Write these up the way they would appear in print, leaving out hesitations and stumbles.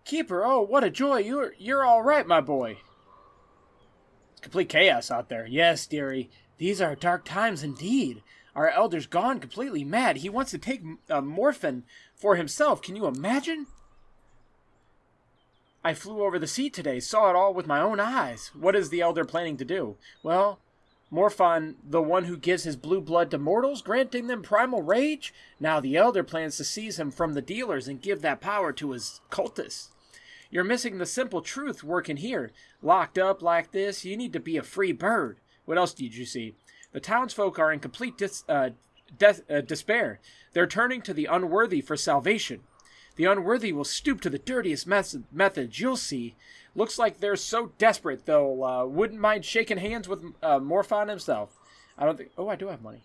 Keeper, oh, what a joy. You're all right, my boy. It's complete chaos out there. Yes, dearie. These are dark times indeed. Our elder's gone completely mad. He wants to take morphine for himself. Can you imagine? I flew over the sea today, saw it all with my own eyes. What is the elder planning to do? Well, Morphon, the one who gives his blue blood to mortals, granting them primal rage? Now the elder plans to seize him from the dealers and give that power to his cultists. You're missing the simple truth working here. Locked up like this, you need to be a free bird. What else did you see? The townsfolk are in complete despair. They're turning to the unworthy for salvation. The unworthy will stoop to the dirtiest methods, you'll see. Looks like they're so desperate, they'll wouldn't mind shaking hands with Morphon himself. I don't think... Oh, I do have money.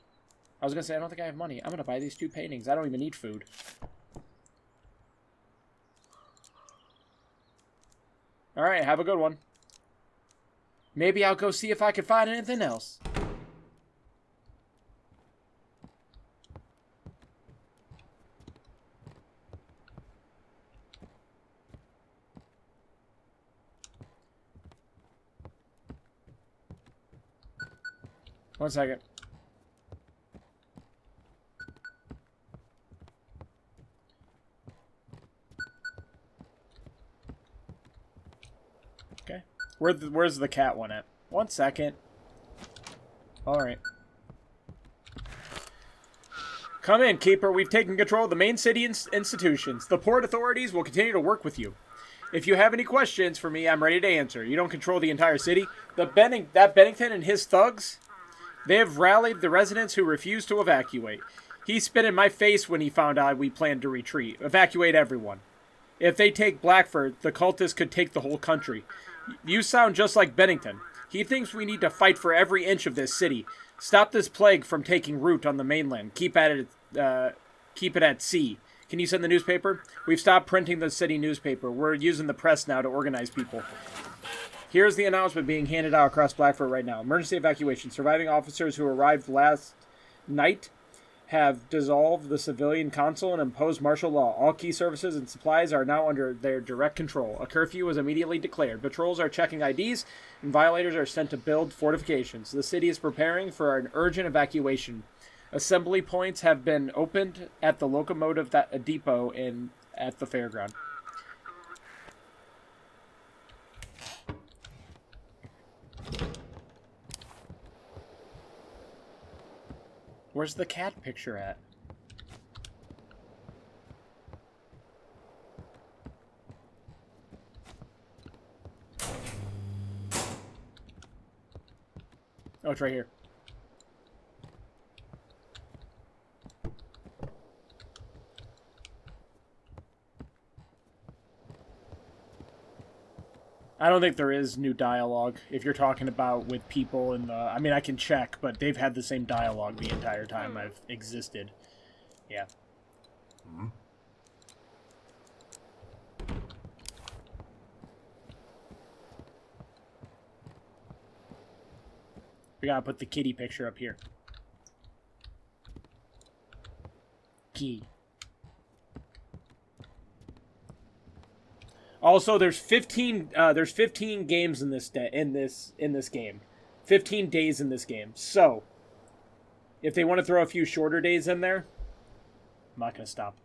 I was going to say, I don't think I have money. I'm going to buy these 2 paintings. I don't even need food. Alright, have a good one. Maybe I'll go see if I can find anything else. One second. Okay. Where's the cat one at? 1 second. Alright. Come in, Keeper. We've taken control of the main city institutions. The port authorities will continue to work with you. If you have any questions for me, I'm ready to answer. You don't control the entire city. That Bennington and his thugs... They have rallied the residents who refuse to evacuate. He spit in my face when he found out we planned to retreat. Evacuate everyone. If they take Blackford, the cultists could take the whole country. You sound just like Bennington. He thinks we need to fight for every inch of this city. Stop this plague from taking root on the mainland. Keep it at sea. Can you send the newspaper? We've stopped printing the city newspaper. We're using the press now to organize people. Here's the announcement being handed out across Blackford right now. Emergency evacuation. Surviving officers who arrived last night have dissolved the civilian council and imposed martial law. All key services and supplies are now under their direct control. A curfew was immediately declared. Patrols are checking IDs, and violators are sent to build fortifications. The city is preparing for an urgent evacuation. Assembly points have been opened at the locomotive depot and at the fairground. Where's the cat picture at? Oh, it's right here. I don't think there is new dialogue if you're talking about with people in the... I mean, I can check, but they've had the same dialogue the entire time I've existed. Yeah. Mm-hmm. We gotta put the kitty picture up here. Key. Also, there's 15 games in this game. 15 days in this game. So, if they want to throw a few shorter days in there, I'm not going to stop.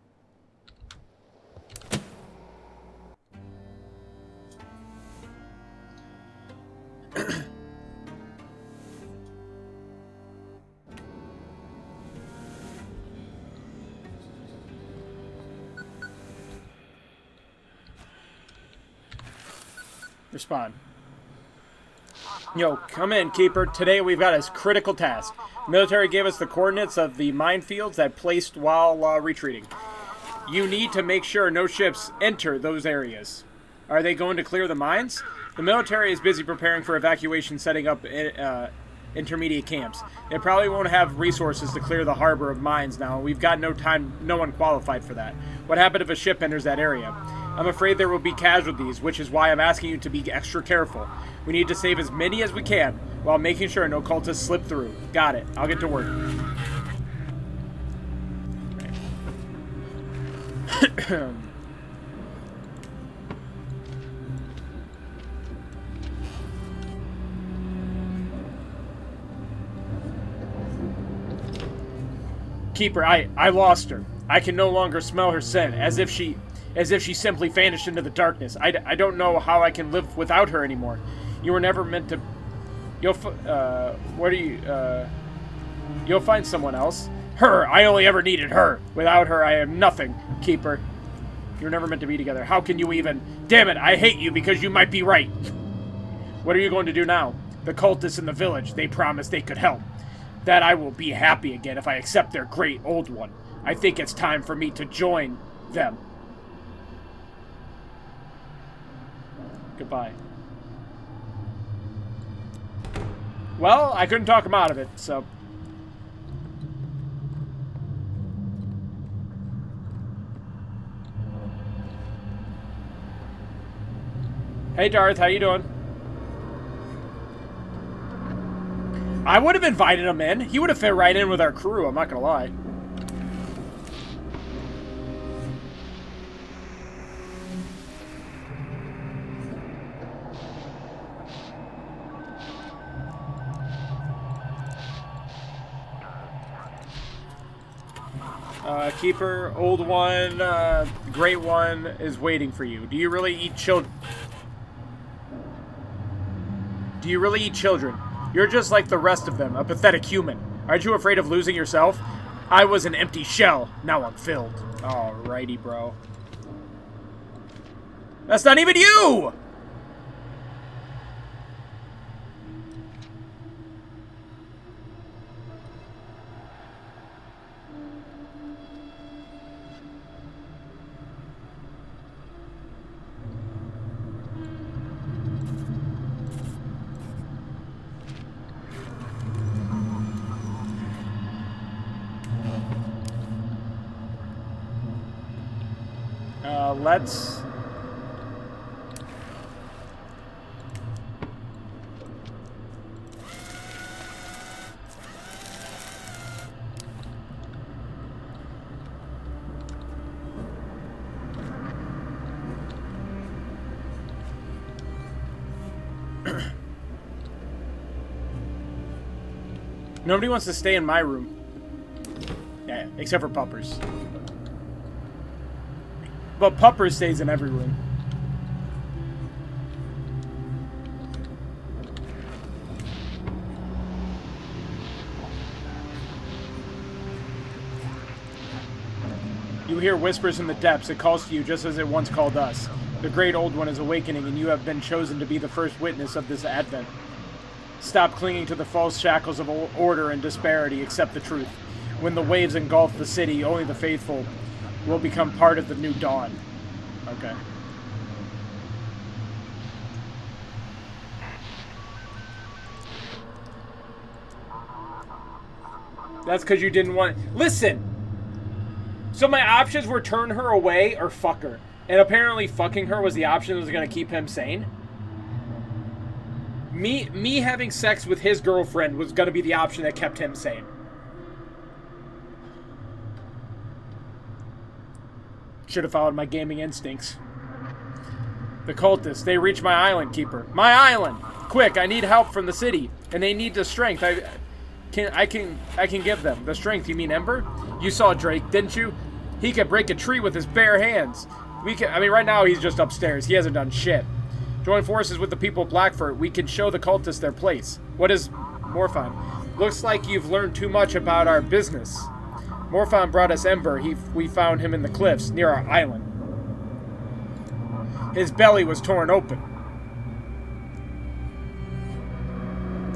Respond. Yo, come in, Keeper. Today we've got a critical task. The military gave us the coordinates of the minefields that placed while retreating. You need to make sure no ships enter those areas. Are they going to clear the mines? The military is busy preparing for evacuation, setting up intermediate camps. They probably won't have resources to clear the harbor of mines now. We've got no time, no one qualified for that. What happened if a ship enters that area? I'm afraid there will be casualties, which is why I'm asking you to be extra careful. We need to save as many as we can, while making sure no cultists slip through. Got it. I'll get to work. Keeper, I lost her. I can no longer smell her scent, as if she simply vanished into the darkness. I don't know how I can live without her anymore. You were never meant to... You'll find someone else. Her! I only ever needed her. Without her, I am nothing, Keeper. You were never meant to be together. How can you even... Damn it, I hate you because you might be right. What are you going to do now? The cultists in the village, they promised they could help. That I will be happy again if I accept their great old one. I think it's time for me to join them. Goodbye. Well, I couldn't talk him out of it, so... Hey, Darth, how you doing? I would have invited him in. He would have fit right in with our crew, I'm not gonna lie. Keeper, old one, great one is waiting for you. Do you really eat children? Do you really eat children? You're just like the rest of them, a pathetic human. Aren't you afraid of losing yourself? I was an empty shell. Now I'm filled. Alrighty, bro. That's not even you! Let's... Nobody wants to stay in my room. Yeah, except for Puppers. But Pupper stays in every room. You hear whispers in the depths. It calls to you just as it once called us. The great old one is awakening, and you have been chosen to be the first witness of this advent. Stop clinging to the false shackles of order and disparity. Accept the truth. When the waves engulf the city, only the faithful will become part of the new dawn. Okay. That's because you didn't want... Listen! So my options were turn her away or fuck her. And apparently fucking her was the option that was going to keep him sane. Me having sex with his girlfriend was going to be the option that kept him sane. Should have followed my gaming instincts. The cultists, they reach my island, Keeper. My island! Quick, I need help from the city. And they need the strength. I can give them. The strength, you mean Ember? You saw Drake, didn't you? He could break a tree with his bare hands. Right now he's just upstairs. He hasn't done shit. Join forces with the people of Blackford. We can show the cultists their place. What is Morfon? Looks like you've learned too much about our business. Morfon brought us Ember. We found him in the cliffs near our island. His belly was torn open.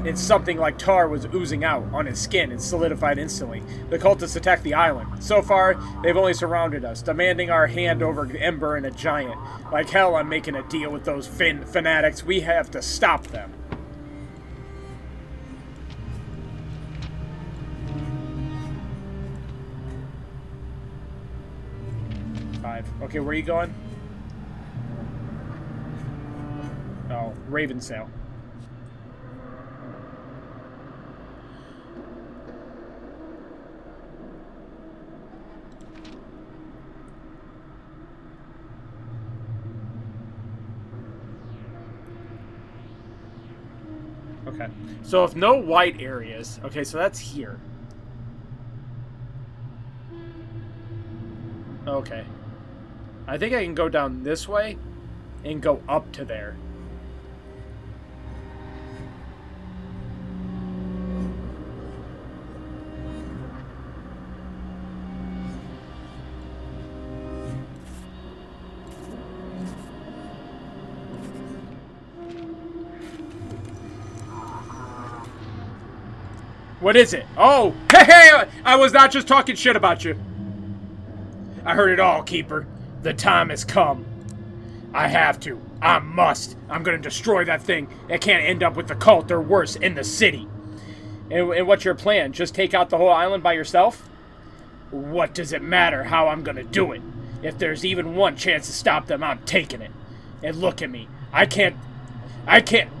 And something like tar was oozing out on his skin and solidified instantly. The cultists attacked the island. So far, they've only surrounded us, demanding our hand over Ember and a giant. Like hell, I'm making a deal with those fanatics. We have to stop them. Okay, where are you going? Oh, Ravensail. Okay, so if no white areas... Okay, so that's here. Okay. I think I can go down this way and go up to there. What is it? Oh, hey, I was not just talking shit about you. I heard it all, Keeper. The time has come. I have to. I must. I'm gonna destroy that thing. It can't end up with the cult or worse in the city. And what's your plan? Just take out the whole island by yourself? What does it matter how I'm gonna do it? If there's even one chance to stop them, I'm taking it. And look at me. I can't,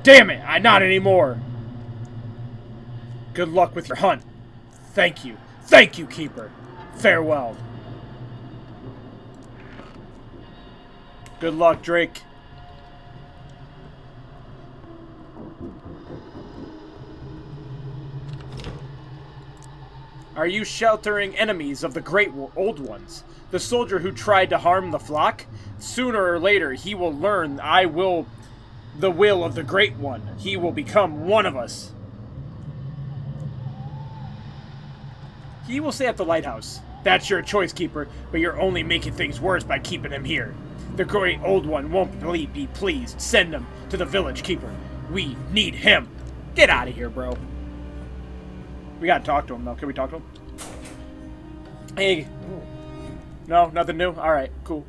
damn it, not anymore. Good luck with your hunt. Thank you, Keeper. Farewell. Good luck, Drake. Are you sheltering enemies of the Great Old Ones? The soldier who tried to harm the flock? Sooner or later, he will learn the will of the Great One. He will become one of us. He will stay at the lighthouse. That's your choice, Keeper, but you're only making things worse by keeping him here. The Great Old One won't be pleased. Send him to the village, Keeper. We need him. Get out of here, bro. We gotta talk to him, though. Can we talk to him? Hey. No, nothing new? Alright, cool.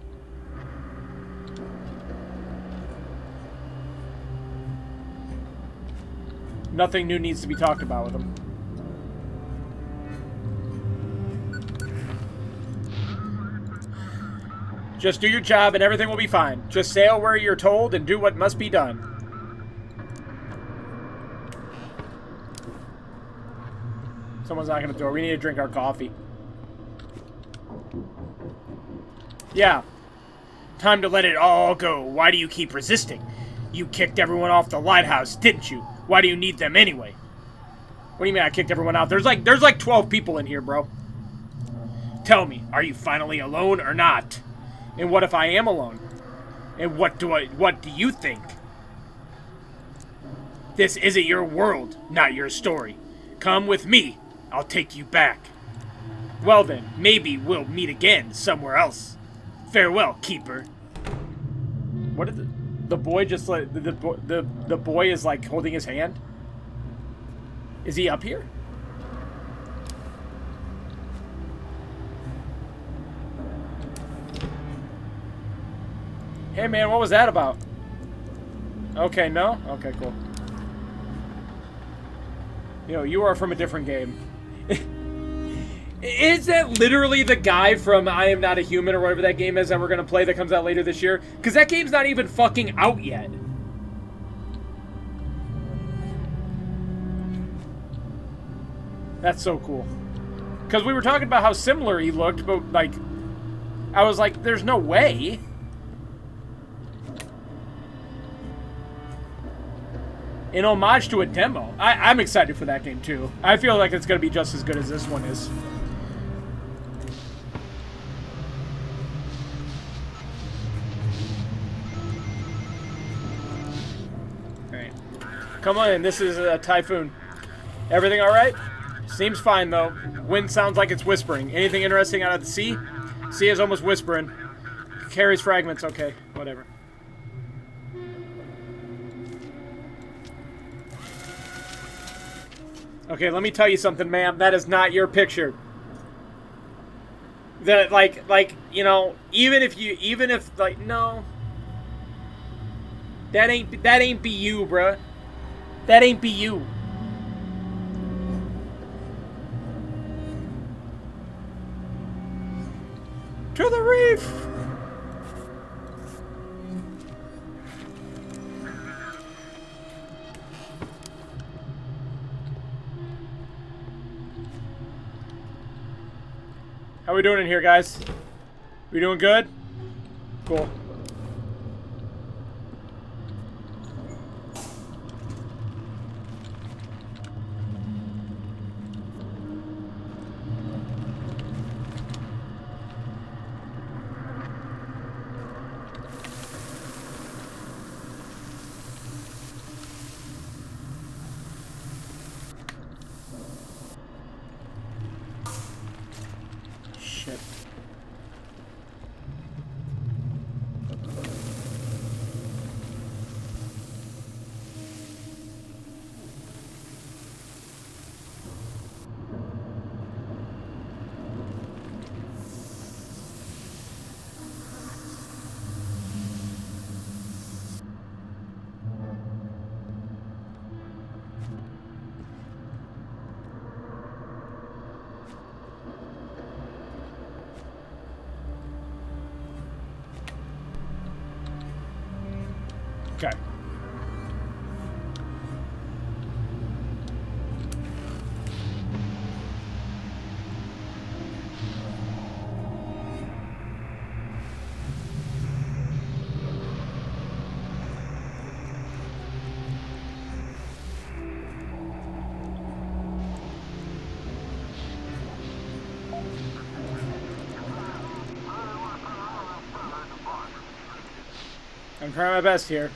Nothing new needs to be talked about with him. Just do your job and everything will be fine. Just sail where you're told and do what must be done. Someone's knocking at the door. We need to drink our coffee. Yeah. Time to let it all go. Why do you keep resisting? You kicked everyone off the lighthouse, didn't you? Why do you need them anyway? What do you mean I kicked everyone out? There's like 12 people in here, bro. Tell me, are you finally alone or not? And what if I am alone? And what do you think? This isn't your world, not your story. Come with me. I'll take you back. Well then, maybe we'll meet again somewhere else. Farewell, Keeper. What did the boy just like the boy is like holding his hand? Is he up here? Hey man, what was that about? Okay, no? Okay, cool. Yo, you are from a different game. Is that literally the guy from I Am Not a Human or whatever that game is that we're gonna play that comes out later this year? Because that game's not even fucking out yet. That's so cool. Because we were talking about how similar he looked, but like, I was like, there's no way. In homage to a demo. I'm excited for that game too. I feel like it's going to be just as good as this one is. Alright. Come on in, this is a Typhoon. Everything alright? Seems fine though. Wind sounds like it's whispering. Anything interesting out of the sea? Sea is almost whispering. Carries fragments, okay, whatever. Okay, let me tell you something, ma'am. That is not your picture. That, like, you know, even if, like, no. That ain't be you, bruh. That ain't be you. To the reef! How we doing in here, guys? We doing good? Cool. shit. Okay. I'm trying my best here.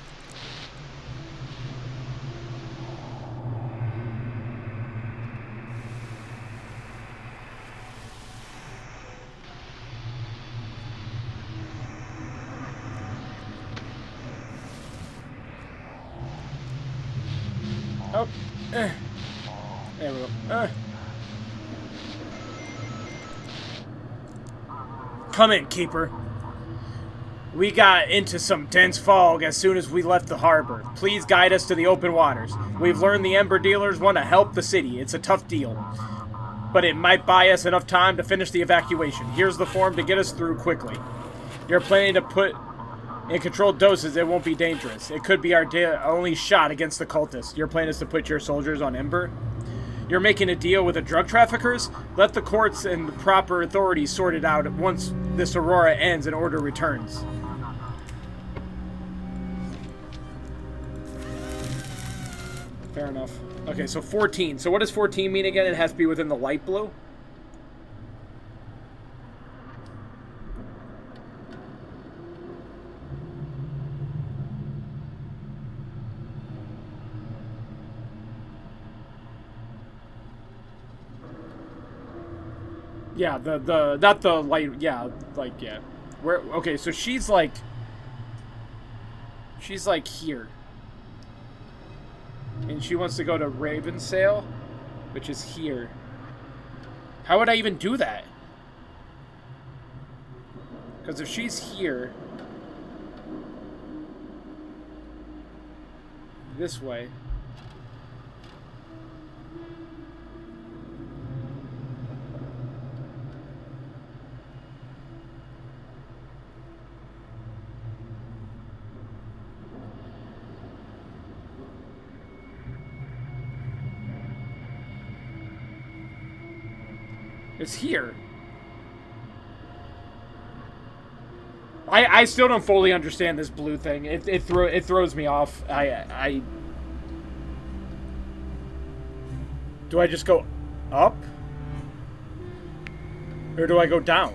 Oh. There we go. Come in, Keeper. We got into some dense fog as soon as we left the harbor. Please guide us to the open waters. We've learned the Ember dealers want to help the city. It's a tough deal, but it might buy us enough time to finish the evacuation. Here's the form to get us through quickly. You're planning to put in controlled doses. It won't be dangerous. It could be our only shot against the cultists. Your plan is to put your soldiers on Ember? You're making a deal with the drug traffickers? Let the courts and the proper authorities sort it out once this Aurora ends and order returns. Fair enough. Okay, so 14. So what does 14 mean again? It has to be within the light blue? Yeah, not the light, yeah, like, yeah. Where, okay, so she's like here. And she wants to go to Ravensail, which is here. How would I even do that? Because if she's here, this way. It's here. I still don't fully understand this blue thing. It throws me off. Do I just go up? Or do I go down?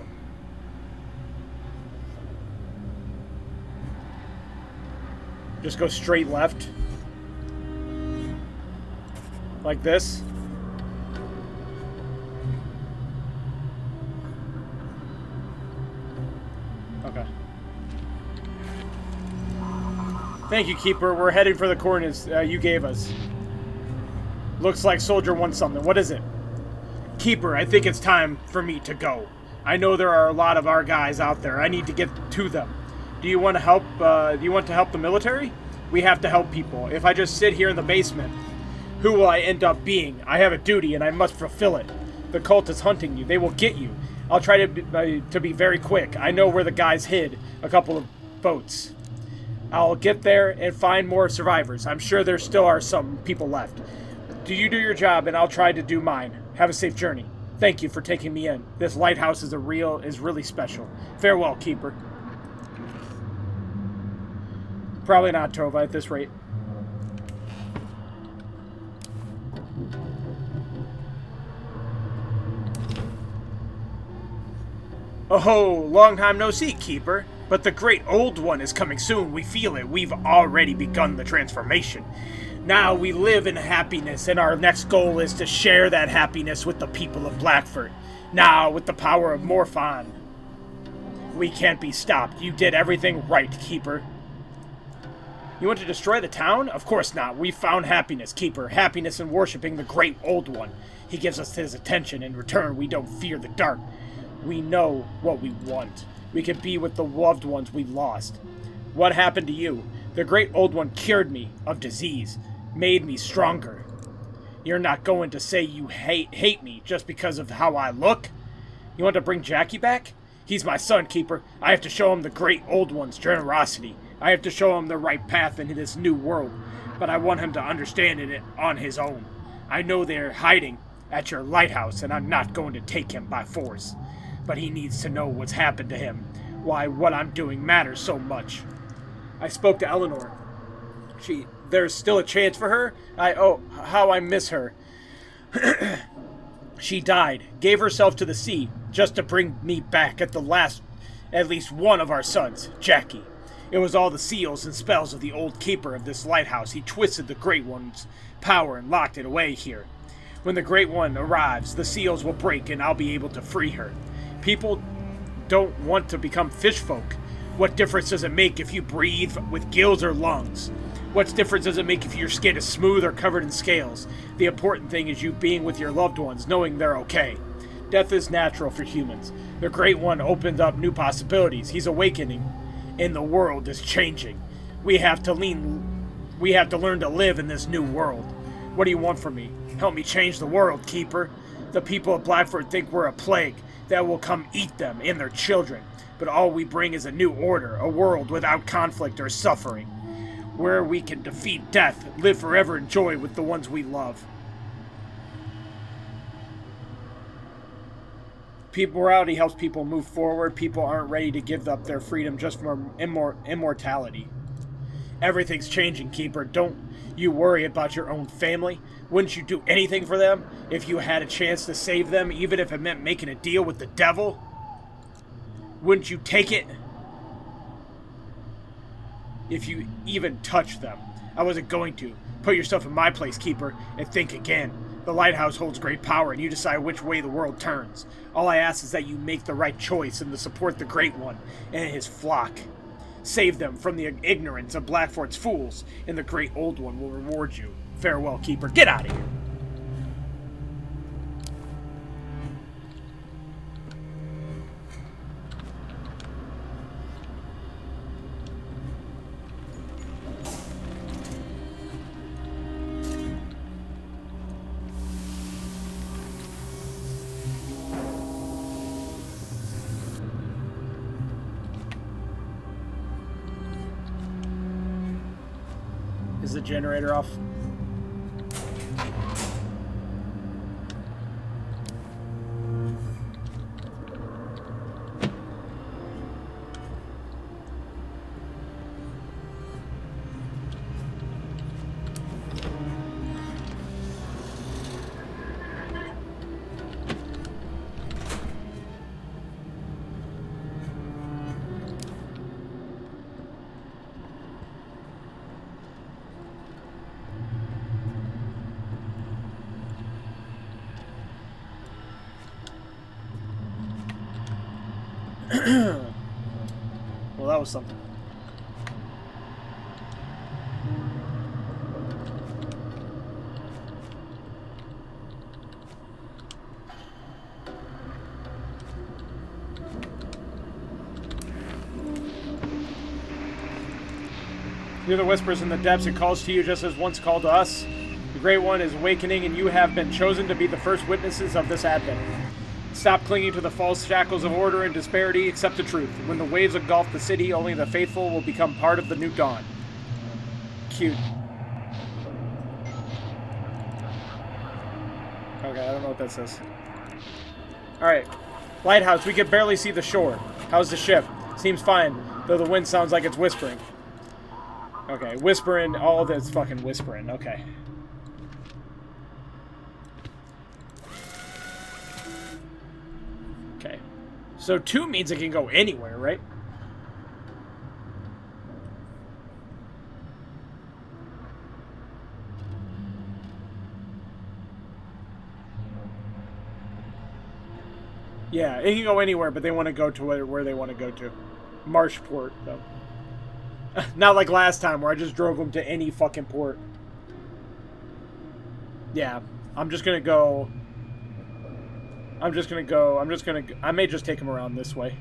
Just go straight left? Like this? Okay. Thank you, Keeper. We're heading for the coordinates you gave us. Looks like Soldier wants something. What is it? Keeper, I think it's time for me to go. I know there are a lot of our guys out there. I need to get to them. Do you want to help? Do you want to help the military? We have to help people. If I just sit here in the basement, who will I end up being? I have a duty and I must fulfill it. The cult is hunting you. They will get you. I'll try to be very quick. I know where the guys hid a couple of boats. I'll get there and find more survivors. I'm sure there still are some people left. Do you do your job and I'll try to do mine. Have a safe journey. Thank you for taking me in. This lighthouse is really special. Farewell, Keeper. Probably not, Tova, at this rate. Oh, long time no see, Keeper. But the great old one is coming soon. We feel it. We've already begun the transformation. Now we live in happiness, and our next goal is to share that happiness with the people of Blackford. Now, with the power of Morphon, we can't be stopped. You did everything right, Keeper. You want to destroy the town? Of course not. We found happiness, Keeper. Happiness in worshipping the Great Old One. He gives us his attention. In return, we don't fear the dark. We know what we want. We can be with the loved ones we lost. What happened to you? The Great Old One cured me of disease, made me stronger. You're not going to say you hate me just because of how I look? You want to bring Jackie back? He's my son, Keeper. I have to show him the Great Old One's generosity. I have to show him the right path into this new world, but I want him to understand it on his own. I know they're hiding at your lighthouse, and I'm not going to take him by force. But he needs to know what's happened to him, why what I'm doing matters so much. I spoke to Eleanor. There's still a chance for her? How I miss her. She died, gave herself to the sea, just to bring me back at least one of our sons, Jackie. It was all the seals and spells of the old keeper of this lighthouse. He twisted the Great One's power and locked it away here. When the Great One arrives, the seals will break and I'll be able to free her. People don't want to become fish folk. What difference does it make if you breathe with gills or lungs? What difference does it make if your skin is smooth or covered in scales? The important thing is you being with your loved ones, knowing they're okay. Death is natural for humans. The Great One opened up new possibilities. He's awakening, and the world is changing. We have to learn to live in this new world. What do you want from me? Help me change the world, Keeper. The people of Blackford think we're a plague that will come eat them and their children. But all we bring is a new order, a world without conflict or suffering, where we can defeat death, live forever in joy with the ones we love. Morality helps people move forward. People aren't ready to give up their freedom just for immortality. Everything's changing, Keeper. Don't you worry about your own family. Wouldn't you do anything for them if you had a chance to save them, even if it meant making a deal with the devil? Wouldn't you take it? If you even touch them. I wasn't going to. Put yourself in my place, Keeper, and think again. The lighthouse holds great power, and you decide which way the world turns. All I ask is that you make the right choice and to support the Great One and his flock. Save them from the ignorance of Blackford's fools, and the Great Old One will reward you. Farewell, Keeper. Get out of here. Is the generator off? Well, that was something. Hear the whispers in the depths. It calls to you just as once called to us. The Great One is awakening, and you have been chosen to be the first witnesses of this advent. Stop clinging to the false shackles of order and disparity. Accept the truth. When the waves engulf the city, only the faithful will become part of the new dawn. Cute. Okay, I don't know what that says. Alright. Lighthouse, we can barely see the shore. How's the ship? Seems fine, though the wind sounds like it's whispering. Okay, whispering. All that's fucking whispering. Okay. Okay. So 2 means it can go anywhere, right? Yeah, it can go anywhere, but they want to go to where they want to go to. Marshport, though. Not like last time where I just drove them to any fucking port. Yeah, I'm just gonna go. I may just take him around this way.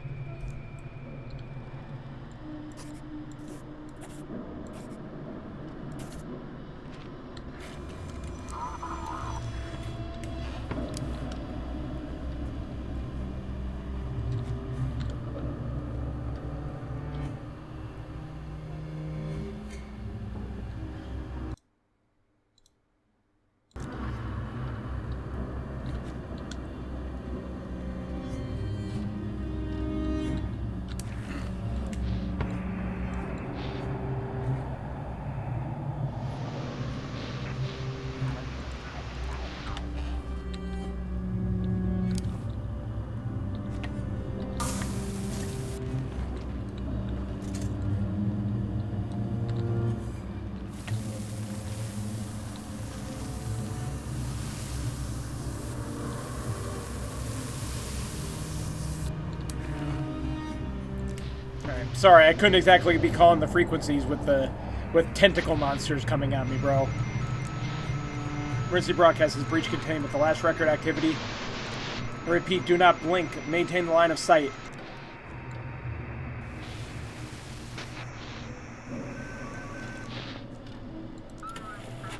Sorry, I couldn't exactly be calling the frequencies with tentacle monsters coming at me, bro. Emergency broadcast is breach contained with the last record activity. I repeat, do not blink. Maintain the line of sight.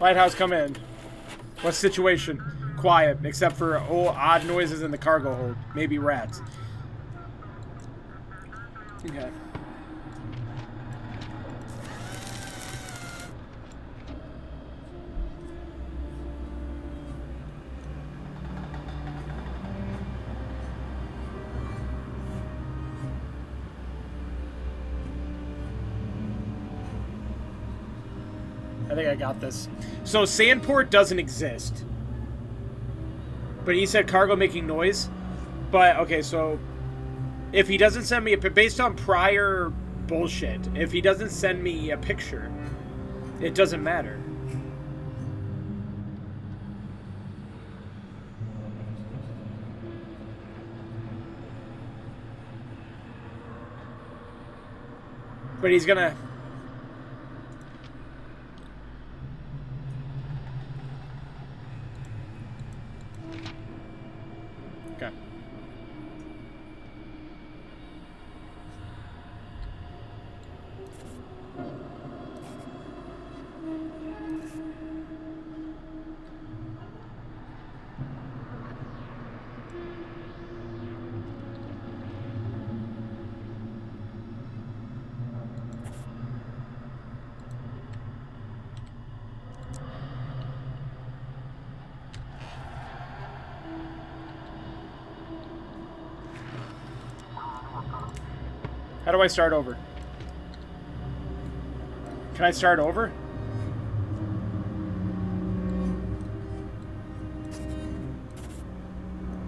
Lighthouse, come in. What's the situation? Quiet, except for odd noises in the cargo hold. Maybe rats. Okay. I think I got this. So Sandport doesn't exist. But he said cargo making noise. But, okay, so if he doesn't send me based on prior bullshit, if he doesn't send me a picture, it doesn't matter. But he's gonna... Okay. How do I start over? Can I start over?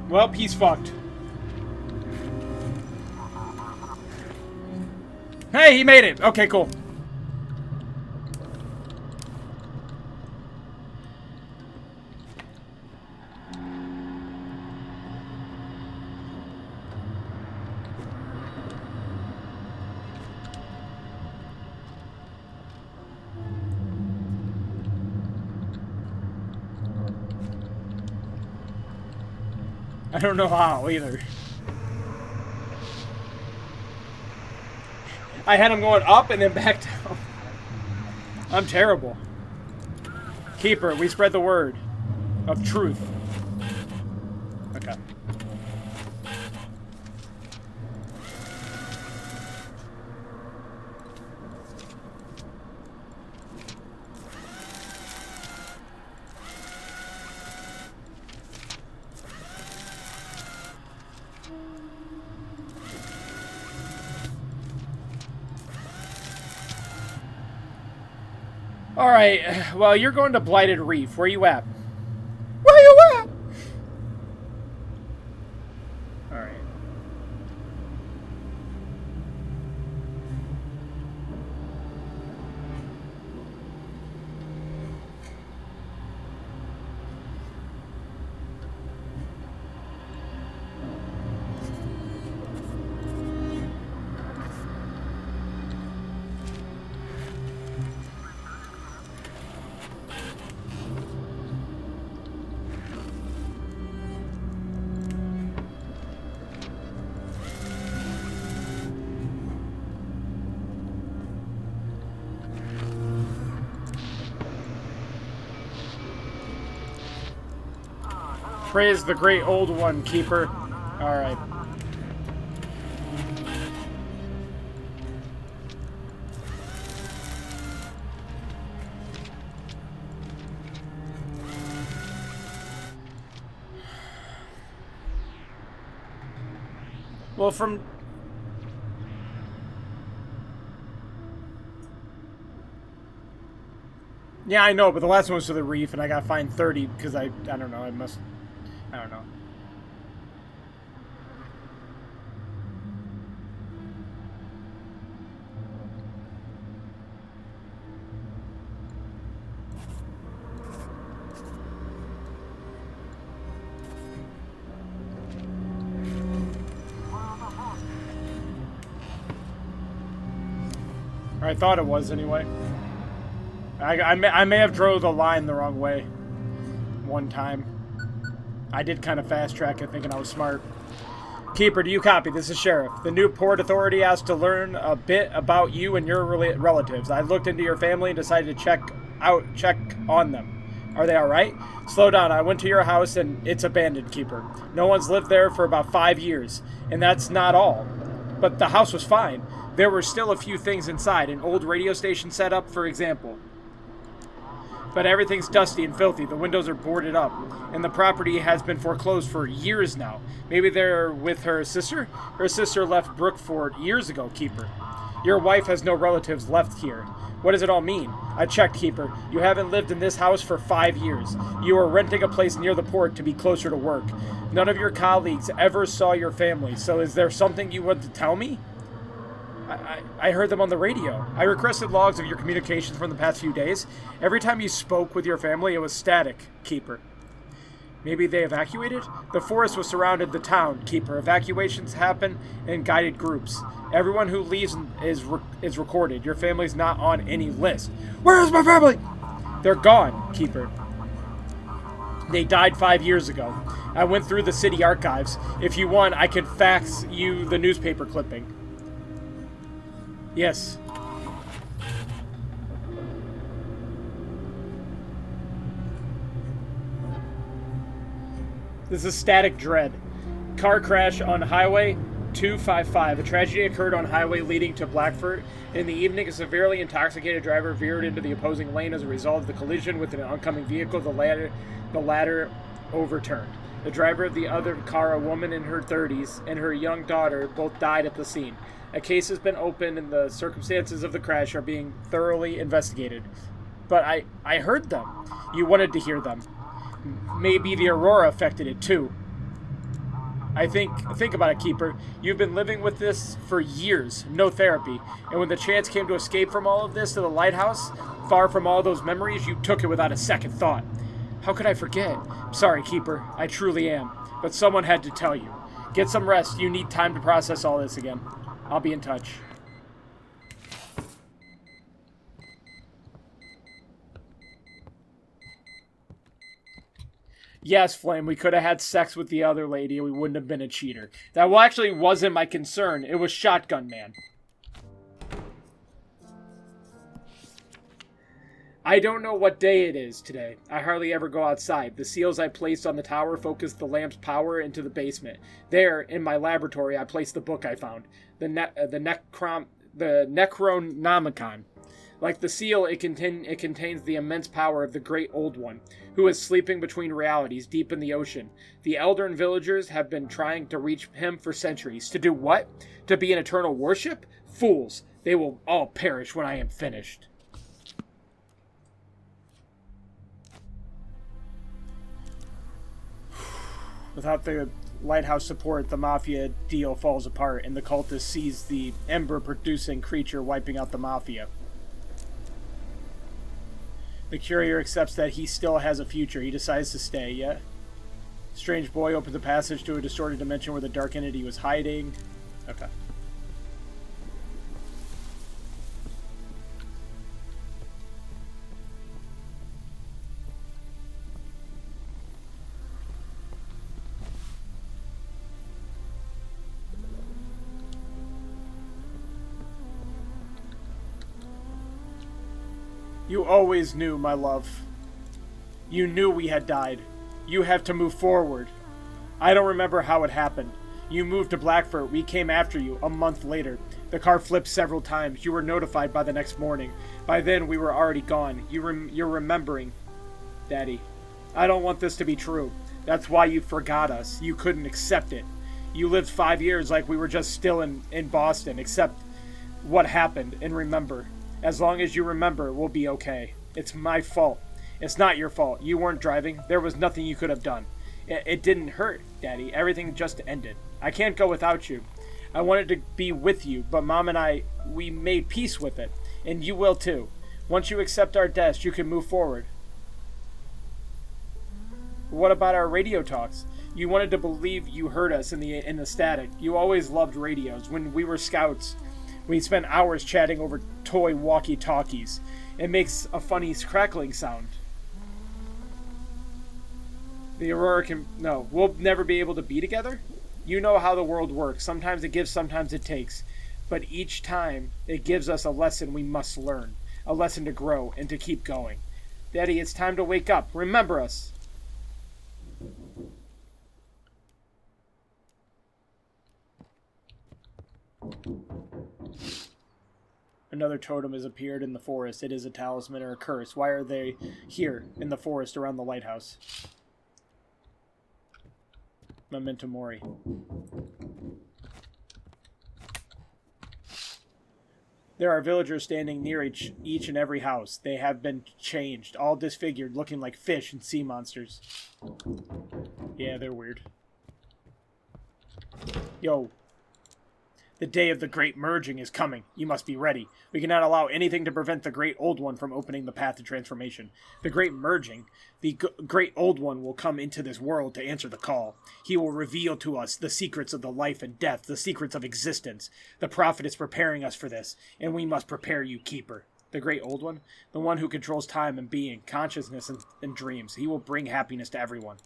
Well, he's fucked. Hey, he made it! Okay, cool. I don't know how, either. I had him going up and then back down. I'm terrible. Keeper, we spread the word of truth. Okay. Alright, well, you're going to Blighted Reef. Where you at? Where you at? Alright. Praise the great old one, Keeper. Alright. Well, from... Yeah, I know, but the last one was to the reef, and I got fined 30 because I don't know, I don't know. Or I thought it was, anyway. I may have drove the line the wrong way one time. I did kind of fast track it thinking I was smart. Keeper, do you copy? This is Sheriff. The new Port Authority asked to learn a bit about you and your relatives. I looked into your family and decided to check on them. Are they alright? Slow down. I went to your house and it's abandoned, Keeper. No one's lived there for about 5 years. And that's not all. But the house was fine. There were still a few things inside. An old radio station set up, for example. But everything's dusty and filthy. The windows are boarded up. And the property has been foreclosed for years now. Maybe they're with her sister? Her sister left Brookford years ago, Keeper. Your wife has no relatives left here. What does it all mean? I checked, Keeper. You haven't lived in this house for 5 years. You are renting a place near the port to be closer to work. None of your colleagues ever saw your family, so is there something you want to tell me? I heard them on the radio. I requested logs of your communications from the past few days. Every time you spoke with your family, it was static, Keeper. Maybe they evacuated? The forest was surrounded the town, Keeper. Evacuations happen in guided groups. Everyone who leaves is recorded. Your family's not on any list. Where is my family? They're gone, Keeper. They died 5 years ago. I went through the city archives. If you want, I can fax you the newspaper clipping. Yes. This is Static Dread. Car crash on Highway 255. A tragedy occurred on highway leading to Blackford. In the evening, a severely intoxicated driver veered into the opposing lane. As a result of the collision with an oncoming vehicle, the latter overturned. The driver of the other car, a woman in her 30s, and her young daughter both died at the scene. A case has been opened and the circumstances of the crash are being thoroughly investigated. But I heard them. You wanted to hear them. Maybe the Aurora affected it too. Think about it, Keeper. You've been living with this for years, no therapy. And when the chance came to escape from all of this to the Lighthouse, far from all those memories, you took it without a second thought. How could I forget? Sorry, Keeper. I truly am. But someone had to tell you. Get some rest. You need time to process all this again. I'll be in touch. Yes, Flame, we could have had sex with the other lady and we wouldn't have been a cheater. That actually wasn't my concern. It was Shotgun Man. I don't know what day it is today. I hardly ever go outside. The seals I placed on the tower focused the lamp's power into the basement. There, in my laboratory, I placed the book I found. The Necronomicon. Like the seal, it contains the immense power of the Great Old One, who is sleeping between realities deep in the ocean. The Eldern villagers have been trying to reach him for centuries. To do what? To be an eternal worship? Fools! They will all perish when I am finished. Without the Lighthouse support, the Mafia deal falls apart, and the cultist sees the ember-producing creature wiping out the Mafia. The courier accepts that he still has a future. He decides to stay, yeah? Strange boy opens a passage to a distorted dimension where the dark entity was hiding. Okay. You always knew, my love. You knew we had died. You have to move forward. I don't remember how it happened. You moved to Blackford. We came after you a month later. The car flipped several times. You were notified by the next morning. By then, we were already gone. You're remembering. Daddy, I don't want this to be true. That's why you forgot us. You couldn't accept it. You lived 5 years like we were just still in Boston. Accept what happened and remember. As long as you remember, we'll be okay. It's my fault. It's not your fault. You weren't driving. There was nothing you could have done. It didn't hurt, Daddy. Everything just ended. I can't go without you. I wanted to be with you, but Mom and I, we made peace with it. And you will too. Once you accept our deaths, you can move forward. What about our radio talks? You wanted to believe you heard us in the static. You always loved radios. When we were scouts, we spent hours chatting over toy walkie-talkies. It makes a funny crackling sound. The Aurora can... No, we'll never be able to be together? You know how the world works. Sometimes it gives, sometimes it takes. But each time, it gives us a lesson we must learn. A lesson to grow and to keep going. Daddy, it's time to wake up. Remember us. Another totem has appeared in the forest. It is a talisman or a curse. Why are they here in the forest around the lighthouse? Memento Mori. There are villagers standing near each and every house. They have been changed, all disfigured, looking like fish and sea monsters. Yeah, they're weird. Yo. The day of the Great Merging is coming. You must be ready. We cannot allow anything to prevent the Great Old One from opening the path to transformation. The Great Merging, the Great Old One will come into this world to answer the call. He will reveal to us the secrets of the life and death, the secrets of existence. The prophet is preparing us for this, and we must prepare you, Keeper. The Great Old One, the one who controls time and being, consciousness and dreams. He will bring happiness to everyone.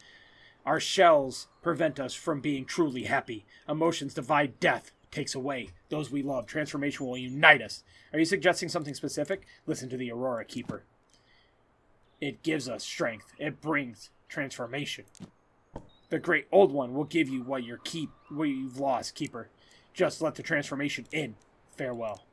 Our shells prevent us from being truly happy. Emotions divide death. Takes away those we love. Transformation will unite us. Are you suggesting something specific? Listen to the Aurora Keeper. It gives us strength. It brings transformation. The Great Old One will give you what you've lost, Keeper. Just let the transformation in. Farewell.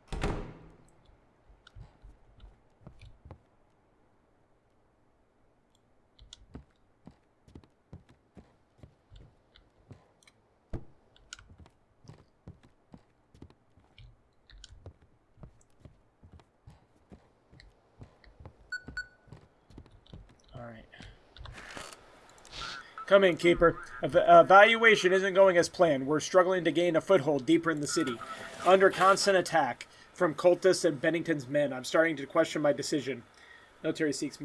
Alright. Come in, Keeper. Evaluation isn't going as planned. We're struggling to gain a foothold deeper in the city. Under constant attack from cultists and Bennington's men, I'm starting to question my decision. Military seeks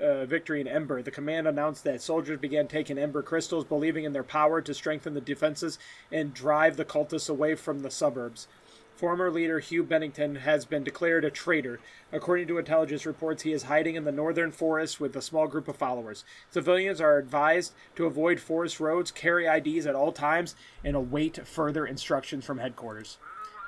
victory in Ember. The command announced that soldiers began taking Ember crystals, believing in their power to strengthen the defenses and drive the cultists away from the suburbs. Former leader Hugh Bennington has been declared a traitor. According to intelligence reports, he is hiding in the northern forest with a small group of followers. Civilians are advised to avoid forest roads, carry IDs at all times, and await further instructions from headquarters.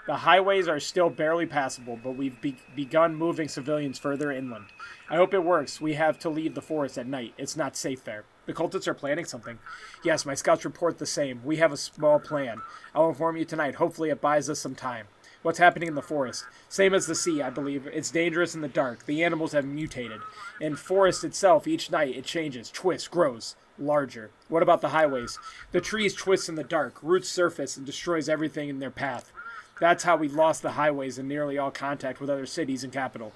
The highways are still barely passable, but we've begun moving civilians further inland. I hope it works. We have to leave the forest at night. It's not safe there. The cultists are planning something. Yes, my scouts report the same. We have a small plan. I'll inform you tonight. Hopefully it buys us some time. What's happening in the forest? Same as the sea, I believe. It's dangerous in the dark. The animals have mutated. In forest itself, each night it changes, twists, grows larger. What about the highways? The trees twist in the dark, roots surface and destroys everything in their path. That's how we lost the highways and nearly all contact with other cities and capital.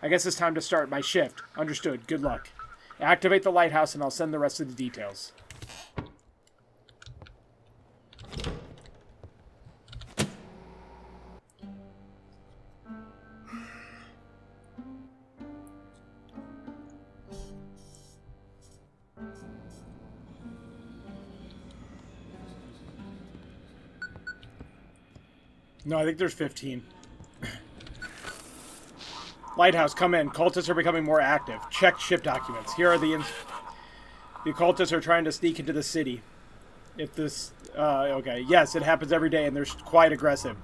I guess it's time to start my shift. Understood. Good luck. Activate the lighthouse and I'll send the rest of the details. No, I think there's 15. Lighthouse, come in. Cultists are becoming more active. Check ship documents. Here are the cultists are trying to sneak into the city. If this... okay. Yes, it happens every day, and they're quite aggressive.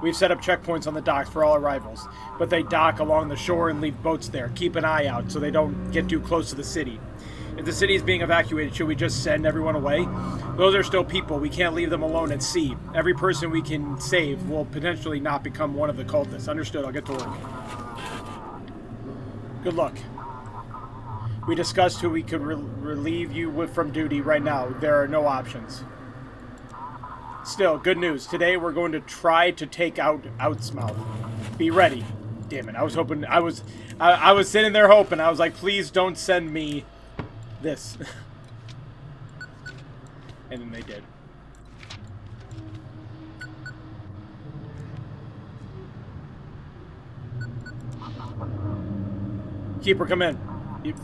We've set up checkpoints on the docks for all arrivals, but they dock along the shore and leave boats there. Keep an eye out so they don't get too close to the city. If the city is being evacuated, should we just send everyone away? Those are still people. We can't leave them alone at sea. Every person we can save will potentially not become one of the cultists. Understood. I'll get to work. Good luck. We discussed who we could relieve you from duty. Right now, there are no options. Still, good news. Today, we're going to try to take out Outsmouth. Be ready. Damn it. I was hoping... I was sitting there hoping. I was like, please don't send me this. And then they did. Keeper, come in.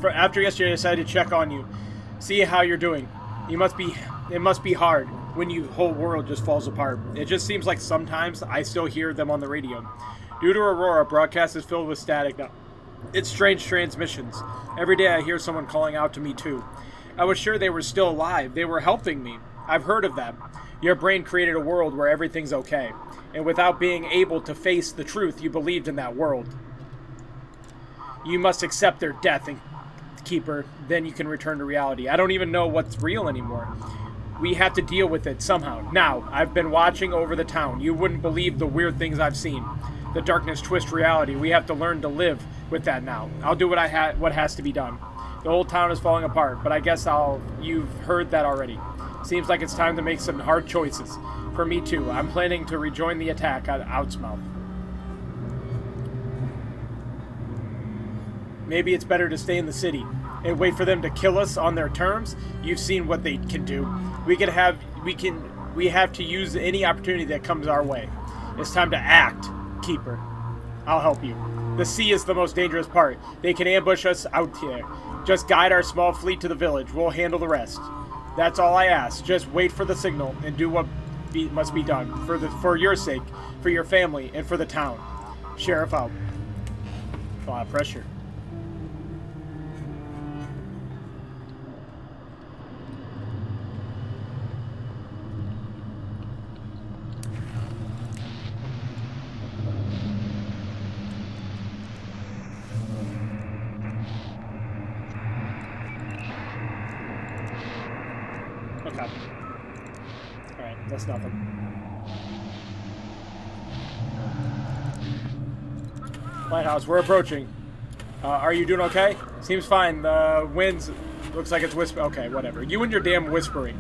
After yesterday, I decided to check on you. See how you're doing. It must be hard when your whole world just falls apart. It just seems like sometimes I still hear them on the radio. Due to Aurora, broadcast is filled with static now. It's strange transmissions. Every day I hear someone calling out to me too. I was sure they were still alive. They were helping me. I've heard of them. Your brain created a world where everything's okay. And without being able to face the truth, you believed in that world. You must accept their death, and Keeper. Then you can return to reality. I don't even know what's real anymore. We have to deal with it somehow. Now, I've been watching over the town. You wouldn't believe the weird things I've seen. The darkness twists reality. We have to learn to live with that now. I'll do what has to be done. The whole town is falling apart, but I guess you've heard that already. Seems like it's time to make some hard choices. For me too. I'm planning to rejoin the attack at Outsmouth. Maybe it's better to stay in the city and wait for them to kill us on their terms. You've seen what they can do. We have to use any opportunity that comes our way. It's time to act, Keeper. I'll help you. The sea is the most dangerous part. They can ambush us out here. Just guide our small fleet to the village. We'll handle the rest. That's all I ask. Just wait for the signal and do what must be done for your sake, for your family, and for the town. Sheriff out. A lot of pressure. Okay. Alright, that's nothing. Lighthouse, we're approaching. Are you doing okay? Seems fine. The winds... Looks like it's whispering. Okay, whatever. You and your damn whispering.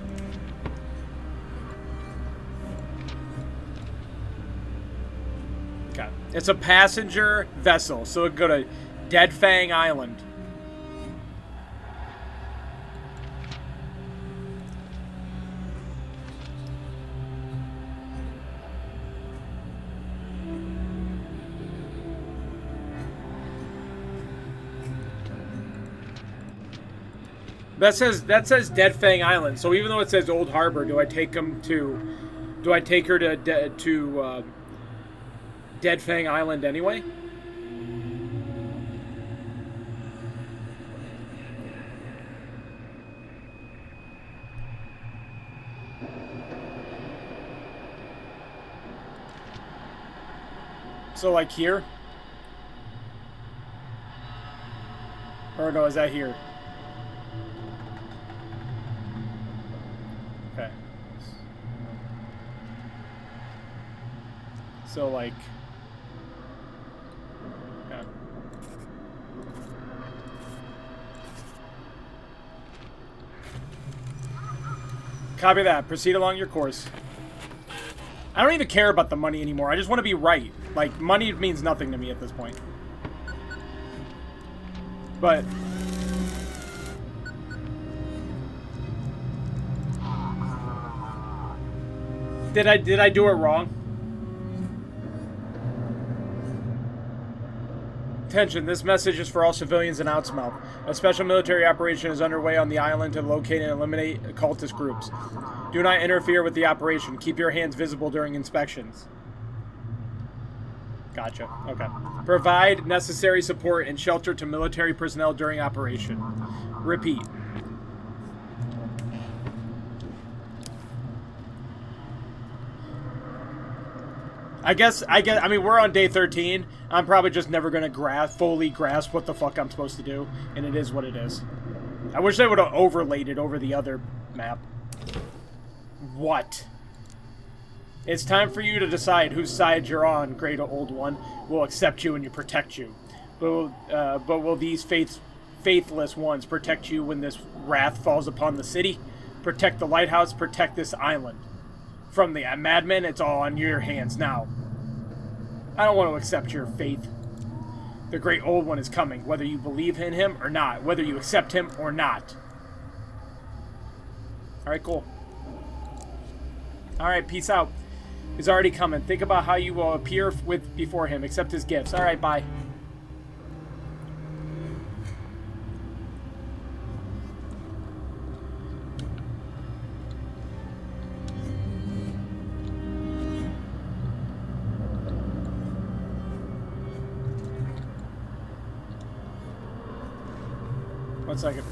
Okay. It's a passenger vessel, so it'll go to Dead Fang Island. That says Dead Fang Island. So even though it says Old Harbor, do I take her to Dead Fang Island anyway? So like here? Or no, is that here? Okay. So like... Okay. Copy that. Proceed along your course. I don't even care about the money anymore. I just want to be right. Like, money means nothing to me at this point. But... Did I do it wrong? Attention, this message is for all civilians in Outsmouth. A special military operation is underway on the island to locate and eliminate cultist groups. Do not interfere with the operation. Keep your hands visible during inspections. Gotcha. Okay. Provide necessary support and shelter to military personnel during operation. Repeat. I mean, we're on day 13. I'm probably just never going to fully grasp what the fuck I'm supposed to do. And it is what it is. I wish they would have overlaid it over the other map. What? It's time for you to decide whose side you're on, great old one. We'll accept you and protect you. But will these faithless ones protect you when this wrath falls upon the city? Protect the lighthouse, protect this island. From the madmen, it's all on your hands now. I don't want to accept your faith. The great old one is coming, whether you believe in him or not, whether you accept him or not. Alright, cool. Alright, peace out. He's already coming. Think about how you will appear before him. Accept his gifts. Alright, bye. One second.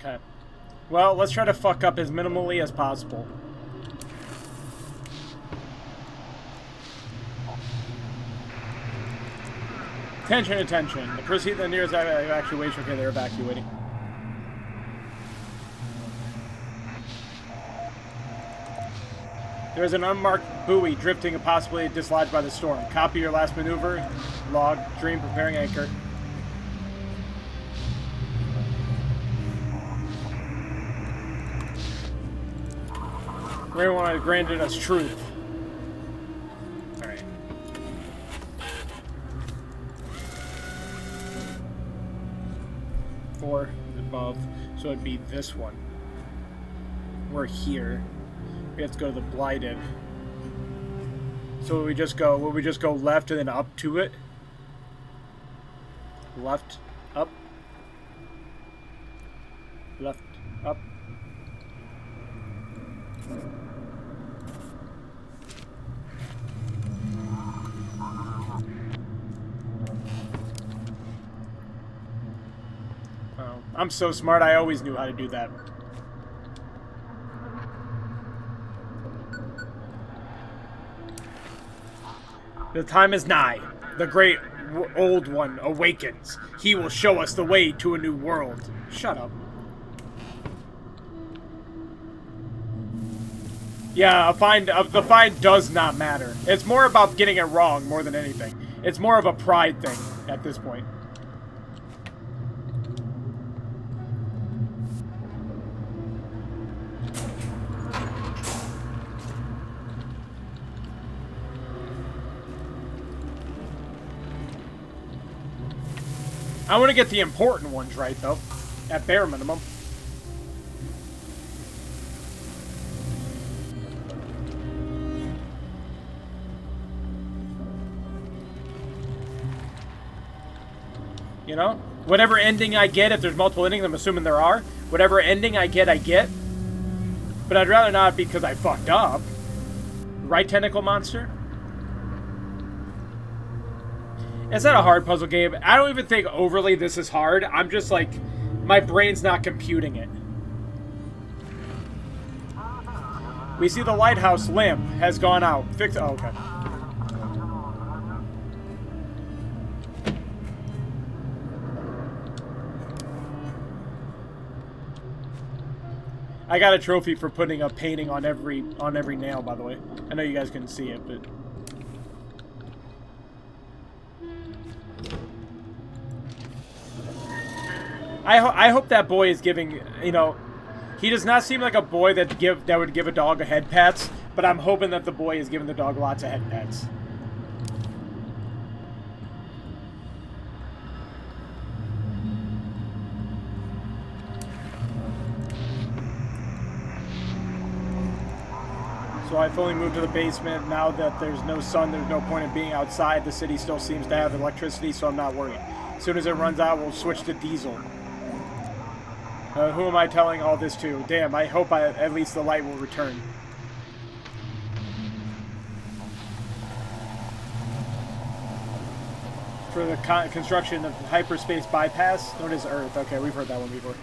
Okay. Well, let's try to fuck up as minimally as possible. Attention, attention. Proceed to the nearest evacuation. Okay, they're evacuating. There is an unmarked buoy drifting and possibly dislodged by the storm. Copy your last maneuver. Log. Dream. Preparing anchor. Everyone has granted us truth. Alright. Four above. So it'd be this one. We're here. We have to go to the Blighted. So will we just go left and then up to it? Left, up. Left, up. I'm so smart, I always knew how to do that. The time is nigh. The great old one awakens. He will show us the way to a new world. Shut up. Yeah, the find does not matter. It's more about getting it wrong more than anything. It's more of a pride thing at this point. I want to get the important ones right, though. At bare minimum. You know? Whatever ending I get, if there's multiple endings, I'm assuming there are. Whatever ending I get, I get. But I'd rather not because I fucked up. Right, Tentacle Monster? It's not a hard puzzle game. I don't even think overly this is hard. I'm just like, my brain's not computing it. We see the lighthouse limb has gone out. Fix. Oh, okay. I got a trophy for putting a painting on every nail, by the way. I know you guys couldn't see it, but. I hope that boy is giving, you know, he does not seem like a boy that would give a dog a head pats, but I'm hoping that the boy is giving the dog lots of head pats. So So I fully moved to the basement. Now that there's no sun, there's no point in being outside. The city still seems to have electricity, so I'm not worried. As soon as it runs out, we'll switch to diesel. Who am I telling all this to? Damn, I hope at least the light will return. For the construction of hyperspace bypass, known as Earth. Okay, we've heard that one before.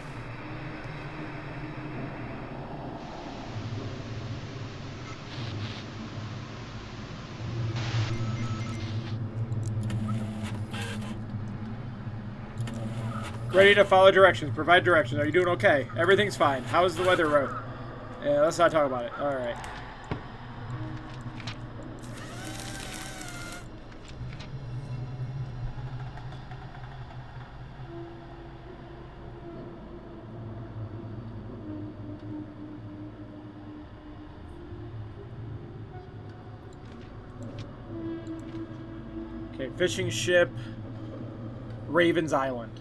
Ready to follow directions. Provide directions. Are you doing okay? Everything's fine. How's the weather, Road? Yeah, let's not talk about it. Alright. Okay, fishing ship. Raven's Island.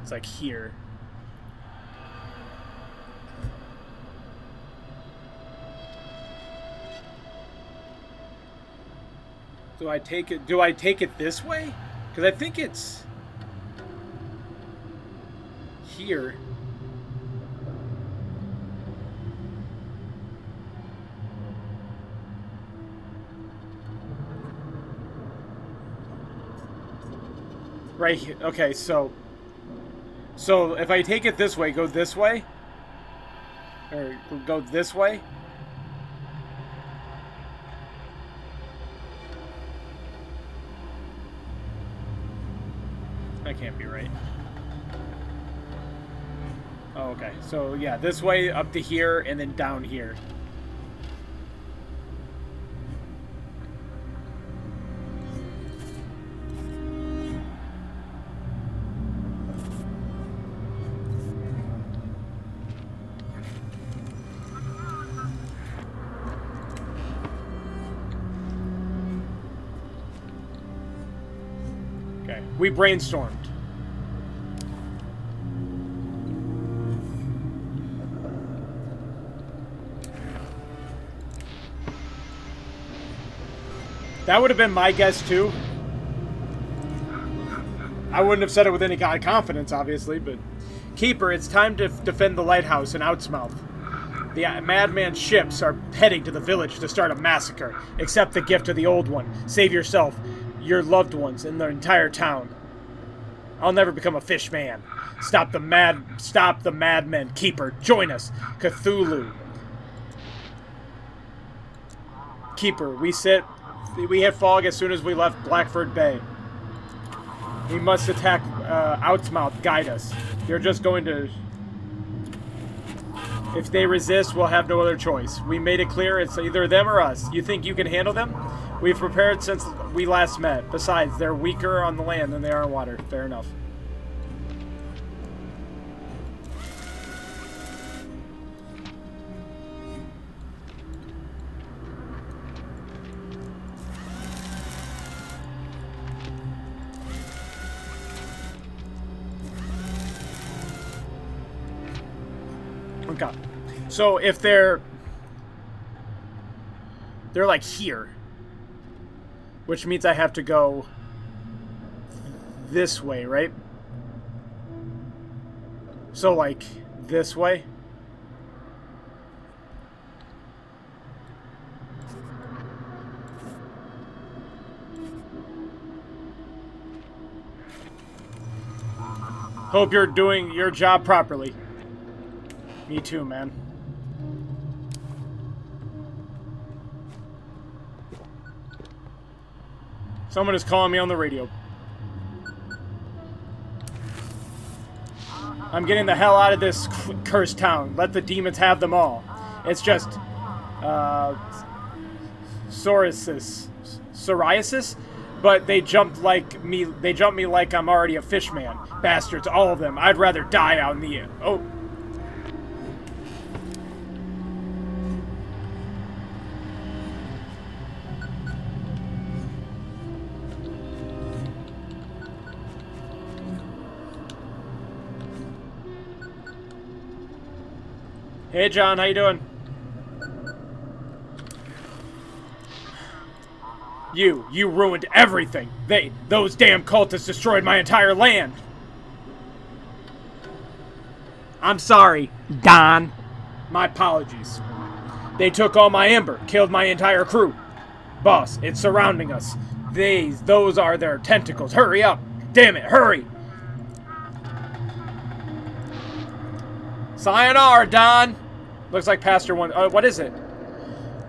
It's like here. Do I take it this way? Because I think it's here. Right here. Okay, so if I take it this way, go this way? Or go this way? That can't be right. Oh, okay. So, yeah, this way up to here and then down here. We brainstormed. That would have been my guess, too. I wouldn't have said it with any kind of confidence, obviously, but... Keeper, it's time to defend the lighthouse in Outsmouth. The madman ships are heading to the village to start a massacre. Accept the gift of the old one. Save yourself, your loved ones, and the entire town. I'll never become a fish man. Stop the madmen. Keeper, join us. Cthulhu. Keeper, we hit fog as soon as we left Blackford Bay. We must attack Outsmouth. Guide us. They're just going to... If they resist, we'll have no other choice. We made it clear it's either them or us. You think you can handle them? We've prepared since we last met. Besides, they're weaker on the land than they are on water. Fair enough. Okay. So if they're like here, which means I have to go this way, right? So like this way. Hope you're doing your job properly. Me too, man. Someone is calling me on the radio. I'm getting the hell out of this cursed town. Let the demons have them all. It's just, psoriasis? But they jumped like me. They jumped me like I'm already a fish man. Bastards, all of them. I'd rather die out in the air. Oh. Hey, John, how you doing? You ruined everything. Those damn cultists destroyed my entire land. I'm sorry, Don. My apologies. They took all my ember, killed my entire crew. Boss, it's surrounding us. Those are their tentacles. Hurry up. Damn it, hurry. Sayonara, Don. Looks like Pastor won. What is it?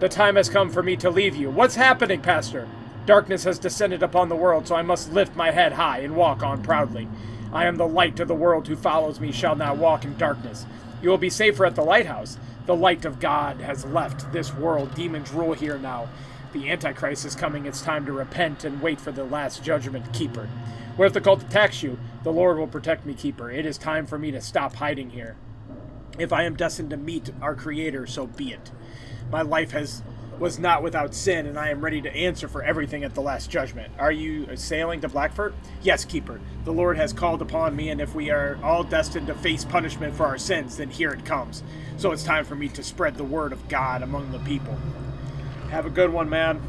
The time has come for me to leave you. What's happening, Pastor? Darkness has descended upon the world, so I must lift my head high and walk on proudly. I am the light of the world. Who follows me shall not walk in darkness. You will be safer at the Lighthouse. The light of God has left this world. Demons rule here now. The Antichrist is coming. It's time to repent and wait for the last judgment, Keeper. What if the cult attacks you? The Lord will protect me, Keeper. It is time for me to stop hiding here. If I am destined to meet our Creator, so be it. My life was not without sin, and I am ready to answer for everything at the last judgment. Are you sailing to Blackfurt? Yes, Keeper. The Lord has called upon me, and if we are all destined to face punishment for our sins, then here it comes. So it's time for me to spread the word of God among the people. Have a good one, man.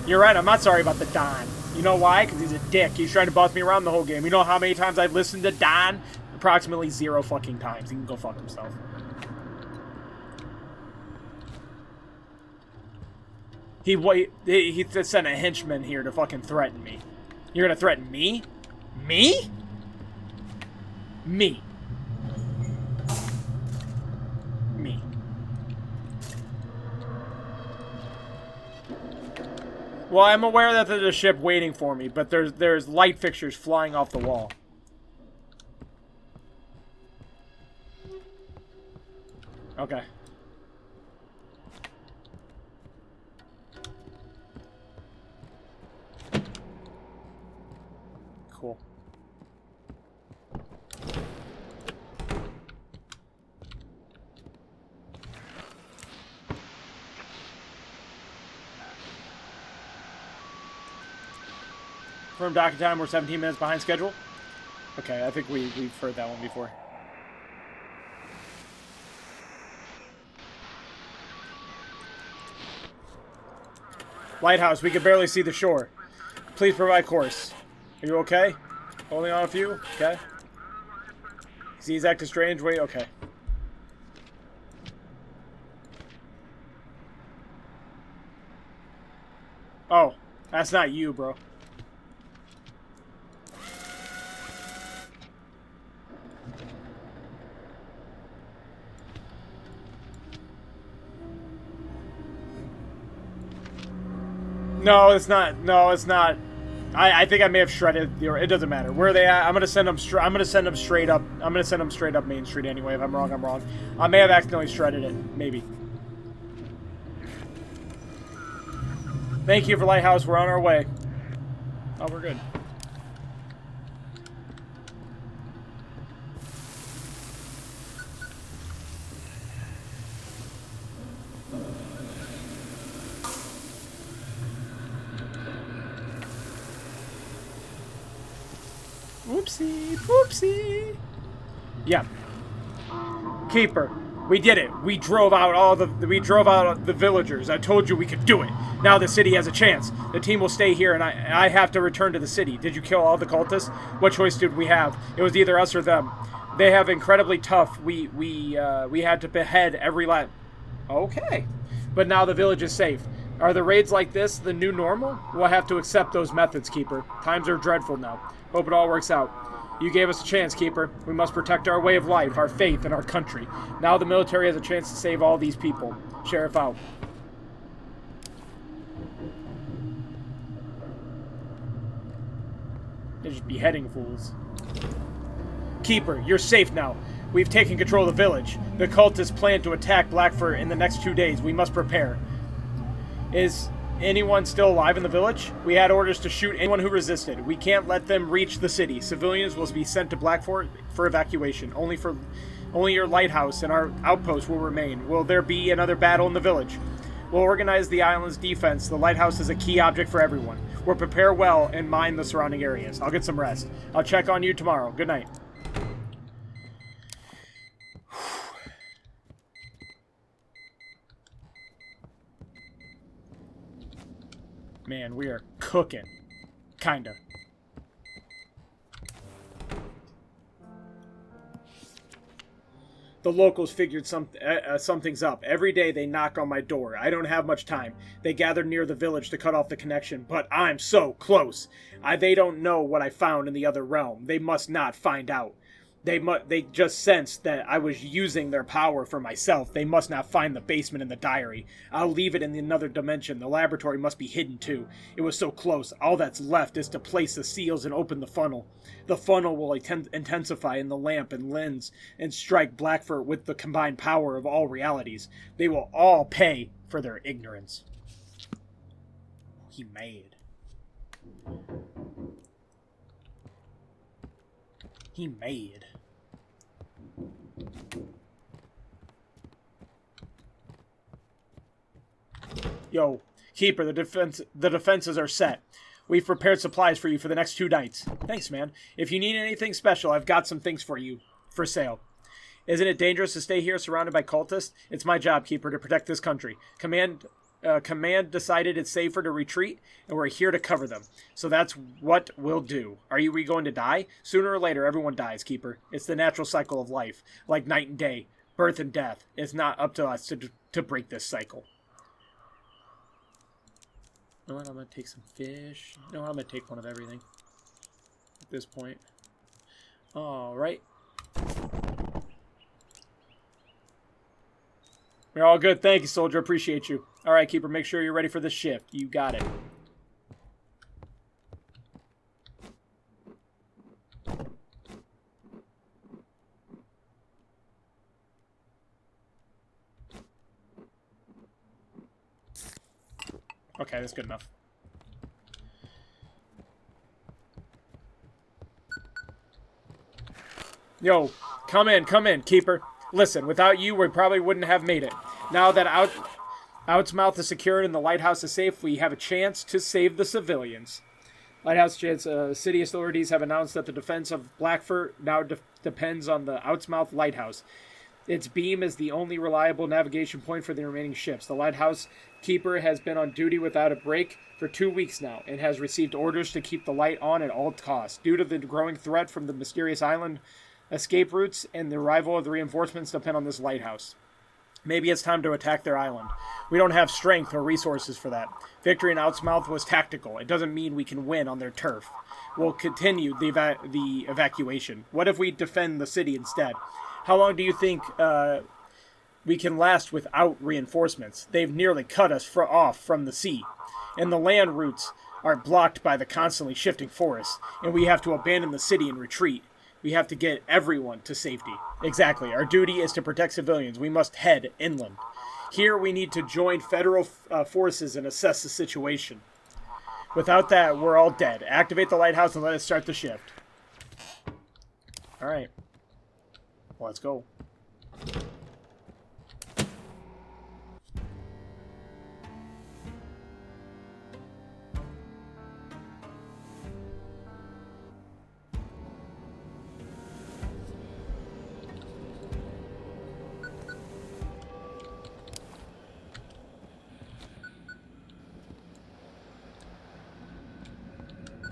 You're right, I'm not sorry about the Don. You know why? Because he's a dick. He's trying to boss me around the whole game. You know how many times I've listened to Don? Approximately 0 fucking times. He can go fuck himself. He sent a henchman here to fucking threaten me. You're gonna threaten me? Me? Me. Me. Well, I'm aware that there's a ship waiting for me, but there's light fixtures flying off the wall. Okay. Cool. Confirmed docking time, we're 17 minutes behind schedule. Okay, I think we've heard that one before. Lighthouse, we can barely see the shore. Please provide course. Are you okay? Holding on a few? Okay. He's acting strange. Wait, okay. Oh, that's not you, bro. No, it's not. No, it's not. I think I may have shredded. It doesn't matter. Where are they at? I'm gonna send them. I'm gonna send them straight up. I'm gonna send them straight up Main Street anyway. If I'm wrong, I'm wrong. I may have accidentally shredded it. Maybe. Thank you for Lighthouse. We're on our way. Oh, we're good. Oopsie, poopsie. Yeah. Keeper, we did it. We drove out the villagers. I told you we could do it. Now the city has a chance. The team will stay here, and I have to return to the city. Did you kill all the cultists? What choice did we have? It was either us or them. They have incredibly tough. We had to behead every last. Okay, but now the village is safe. Are the raids like this the new normal? We'll have to accept those methods, Keeper. Times are dreadful now. Hope it all works out. You gave us a chance, Keeper. We must protect our way of life, our faith, and our country. Now the military has a chance to save all these people. Sheriff out. They're just beheading fools. Keeper, you're safe now. We've taken control of the village. The cultists plan to attack Blackfur in the next 2 days. We must prepare. Is anyone still alive in the village? We had orders to shoot anyone who resisted. We can't let them reach the city. Civilians will be sent to Blackfur for evacuation. Only your lighthouse and our outpost will remain. Will there be another battle in the village? We'll organize the island's defense. The lighthouse is a key object for everyone. We'll prepare well and mine the surrounding areas. I'll get some rest. I'll check on you tomorrow. Good night. Man, we are cooking. Kinda. The locals figured something's up. Every day they knock on my door. I don't have much time. They gathered near the village to cut off the connection, but I'm so close. They don't know what I found in the other realm. They must not find out. They just sensed that I was using their power for myself. They must not find the basement in the diary. I'll leave it in another dimension. The laboratory must be hidden too. It was so close. All that's left is to place the seals and open the funnel. The funnel will intensify in the lamp and lens and strike Blackfur with the combined power of all realities. They will all pay for their ignorance. He made. He made. Yo, Keeper, the defenses are set. We've prepared supplies for you for the next 2 nights. Thanks, man. If you need anything special, I've got some things for you for sale. Isn't it dangerous to stay here surrounded by cultists? It's my job, Keeper, to protect this country. Command decided it's safer to retreat, and we're here to cover them. So that's what we'll do. Are we going to die? Sooner or later, everyone dies, Keeper. It's the natural cycle of life, like night and day, birth and death. It's not up to us to break this cycle. You know what? I'm going to take some fish. You know what? I'm going to take one of everything at this point. All right. You're all good. Thank you, soldier. Appreciate you. All right, Keeper, make sure you're ready for the shift. You got it. Okay, that's good enough. Yo, come in, Keeper. Listen, without you, we probably wouldn't have made it. Now that Outsmouth is secured and the lighthouse is safe, we have a chance to save the civilians. Lighthouse chance. City authorities have announced that the defense of Blackfur now depends on the Outsmouth lighthouse. Its beam is the only reliable navigation point for the remaining ships. The lighthouse keeper has been on duty without a break for 2 weeks now and has received orders to keep the light on at all costs. Due to the growing threat from the mysterious island, escape routes and the arrival of the reinforcements depend on this lighthouse. Maybe it's time to attack their island. We don't have strength or resources for that. Victory in Outsmouth was tactical. It doesn't mean we can win on their turf. We'll continue the evacuation. What if we defend the city instead? How long do you think we can last without reinforcements? They've nearly cut us off from the sea. And the land routes are blocked by the constantly shifting forests. And we have to abandon the city and retreat. We have to get everyone to safety. Exactly. Our duty is to protect civilians. We must head inland. Here we need to join federal forces and assess the situation. Without that, we're all dead. Activate the lighthouse and let us start the shift. Alright. Let's go.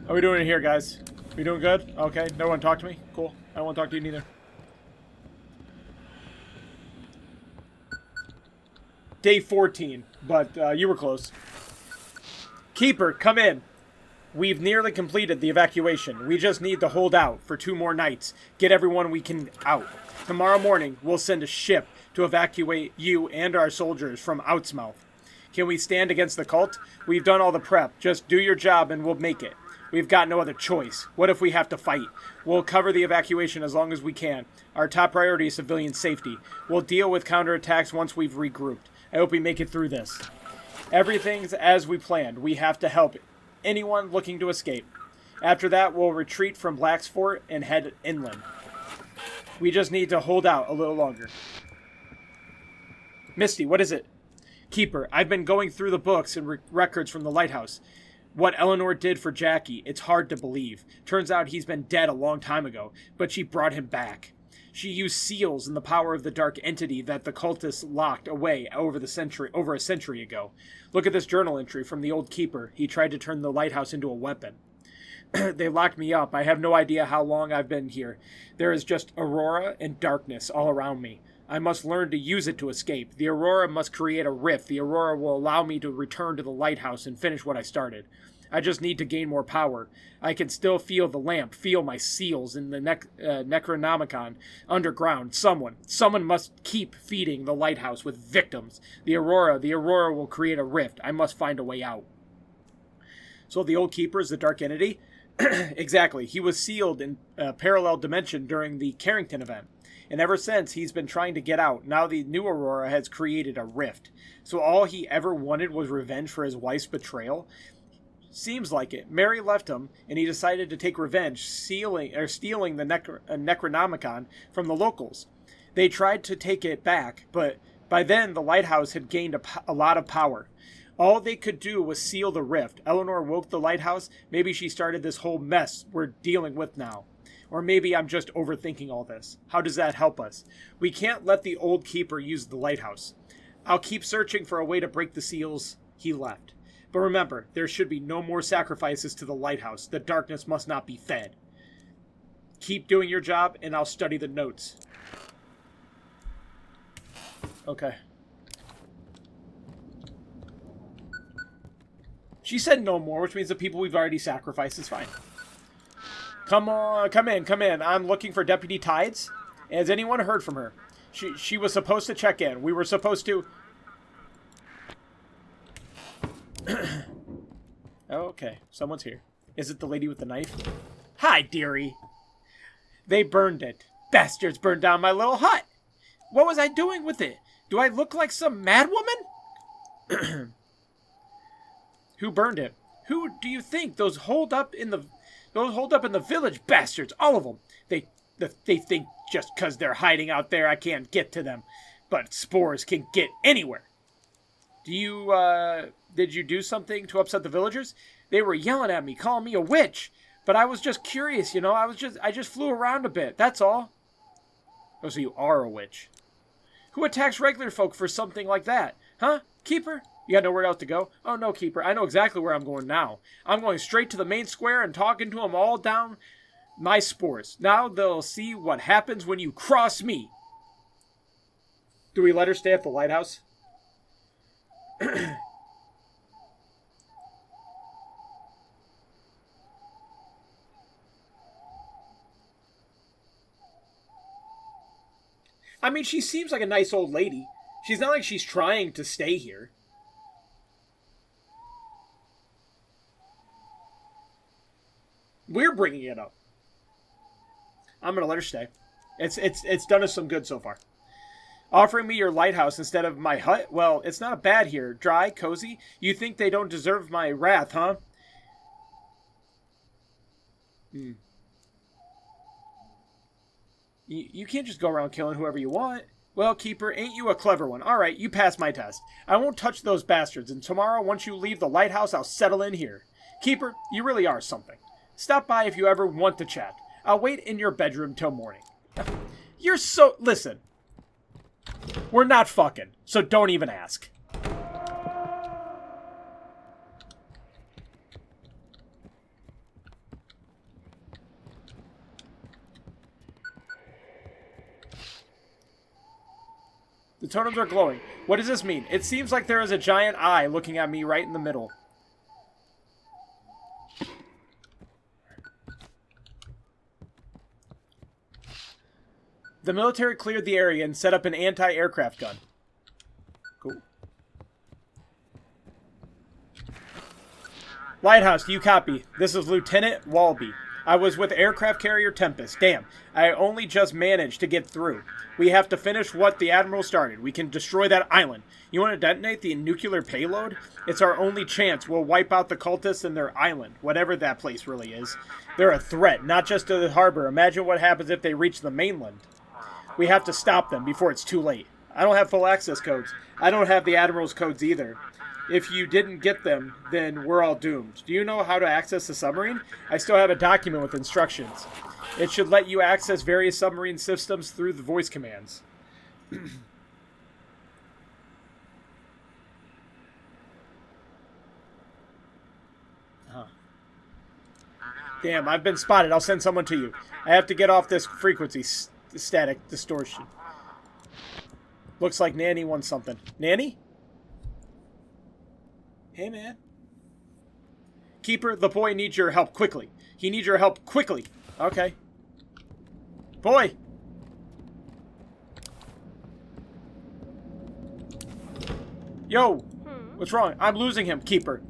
How are we doing here, guys? We doing good? Okay, no one talk to me? Cool. I don't want to talk to you neither. Day 14, but you were close. Keeper, come in. We've nearly completed the evacuation. We just need to hold out for 2 more nights. Get everyone we can out. Tomorrow morning, we'll send a ship to evacuate you and our soldiers from Outsmouth. Can we stand against the cult? We've done all the prep. Just do your job and we'll make it. We've got no other choice. What if we have to fight? We'll cover the evacuation as long as we can. Our top priority is civilian safety. We'll deal with counterattacks once we've regrouped. I hope we make it through this. Everything's as we planned. We have to help anyone looking to escape. After that, we'll retreat from Black's Fort and head inland. We just need to hold out a little longer. Misty, what is it? Keeper, I've been going through the books and records from the Lighthouse. What Eleanor did for Jackie, it's hard to believe. Turns out he's been dead a long time ago, but she brought him back. She used seals and the power of the dark entity that the cultists locked away over a century ago. Look at this journal entry from the old keeper. He tried to turn the lighthouse into a weapon. They locked me up. I have no idea how long I've been here. There is just aurora and darkness all around me. I must learn to use it to escape. The aurora must create a rift. The aurora will allow me to return to the lighthouse and finish what I started. I just need to gain more power. I can still feel the lamp, feel my seals in the Necronomicon underground. Someone must keep feeding the lighthouse with victims. The aurora will create a rift. I must find a way out. So the old keeper is the dark entity? Exactly. He was sealed in a parallel dimension during the Carrington event. And ever since, he's been trying to get out. Now the new aurora has created a rift. So all he ever wanted was revenge for his wife's betrayal? Seems like it. Mary left him, and he decided to take revenge, stealing the Necronomicon from the locals. They tried to take it back, but by then the lighthouse had gained a lot of power. All they could do was seal the rift. Eleanor woke the lighthouse. Maybe she started this whole mess we're dealing with now. Or maybe I'm just overthinking all this. How does that help us? We can't let the old keeper use the lighthouse. I'll keep searching for a way to break the seals he left. But remember, there should be no more sacrifices to the lighthouse. The darkness must not be fed. Keep doing your job, and I'll study the notes. Okay. She said no more, which means the people we've already sacrificed is fine. Come on, come in. I'm looking for Deputy Tides. Has anyone heard from her? She was supposed to check in. We were supposed to... Okay, someone's here. Is it the lady with the knife? Hi, dearie. They burned it. Bastards burned down my little hut. What was I doing with it? Do I look like some mad woman? Who burned it? Who do you think? Those holed up in the village bastards, all of them. They think just 'cause they're hiding out there I can't get to them. But spores can get anywhere. Did you do something to upset the villagers? They were yelling at me, calling me a witch. But I was just curious, you know. I just flew around a bit, that's all. Oh, so you are a witch. Who attacks regular folk for something like that? Huh? Keeper? You got nowhere else to go? Oh, no, Keeper. I know exactly where I'm going now. I'm going straight to the main square and talking to them all down my spores. Now they'll see what happens when you cross me. Do we let her stay at the lighthouse? I mean, she seems like a nice old lady. She's not like she's trying to stay here. We're bringing it up. I'm going to let her stay. It's done us some good so far. Offering me your lighthouse instead of my hut? Well, it's not bad here. Dry, cozy. You think they don't deserve my wrath, huh? You can't just go around killing whoever you want. Well, Keeper, ain't you a clever one? All right, you passed my test. I won't touch those bastards, and tomorrow, once you leave the lighthouse, I'll settle in here. Keeper, you really are something. Stop by if you ever want to chat. I'll wait in your bedroom till morning. You're so... Listen. We're not fucking, so don't even ask. The totems are glowing. What does this mean? It seems like there is a giant eye looking at me right in the middle. The military cleared the area and set up an anti-aircraft gun. Cool. Lighthouse, do you copy? This is Lieutenant Walby. I was with aircraft carrier Tempest. Damn, I only just managed to get through. We have to finish what the Admiral started. We can destroy that island. You want to detonate the nuclear payload? It's our only chance. We'll wipe out the cultists and their island, whatever that place really is. They're a threat, not just to the harbor. Imagine what happens if they reach the mainland. We have to stop them before it's too late. I don't have full access codes. I don't have the Admiral's codes either. If you didn't get them, then we're all doomed. Do you know how to access the submarine? I still have a document with instructions. It should let you access various submarine systems through the voice commands. Damn, I've been spotted. I'll send someone to you. I have to get off this frequency. Static distortion. Looks like Nanny wants something. Nanny? Hey, man. Keeper, the boy needs your help quickly. He needs your help quickly. Okay. Boy! Yo! What's wrong? I'm losing him, Keeper.